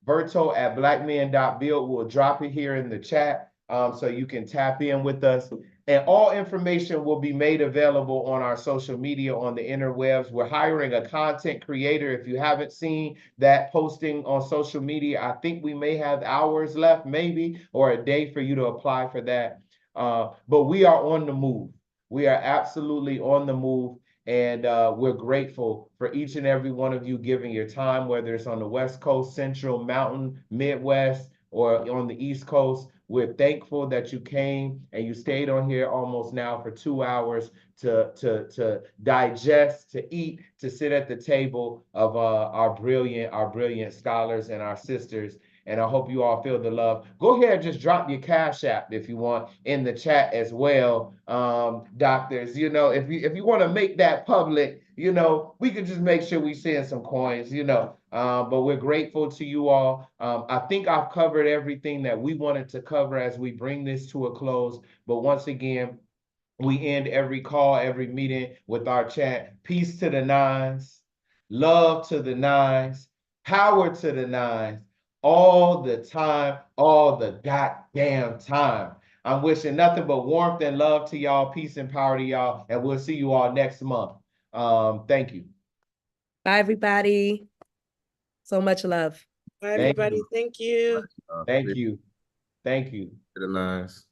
at blackmen.build. We'll drop it here in the chat so you can tap in with us. And all information will be made available on our social media on the interwebs. We're hiring a content creator. If you haven't seen that posting on social media, I think we may have hours left, maybe, or a day for you to apply for that. But we are on the move. We are absolutely on the move, and we're grateful for each and every one of you giving your time, whether it's on the West Coast, Central, Mountain, Midwest, or on the East Coast. We're thankful that you came and you stayed on here almost now for 2 hours to digest, to eat, to sit at the table of our brilliant scholars and our sisters. And I hope you all feel the love. Go ahead and just drop your Cash App if you want in the chat as well, doctors. You know, if you want to make that public, you know, we could just make sure we send some coins, you know. But we're grateful to you all. I think I've covered everything that we wanted to cover as we bring this to a close. But once again, we end every call, every meeting with our chant: peace to the nines, love to the nines, power to the nines, all the time, all the goddamn time. I'm wishing nothing but warmth and love to y'all, peace and power to y'all, and we'll see you all next month. Thank you. Bye, everybody. So much love. Bye, everybody. Thank you. Thank you. Thank you. To the nines.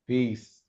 Peace.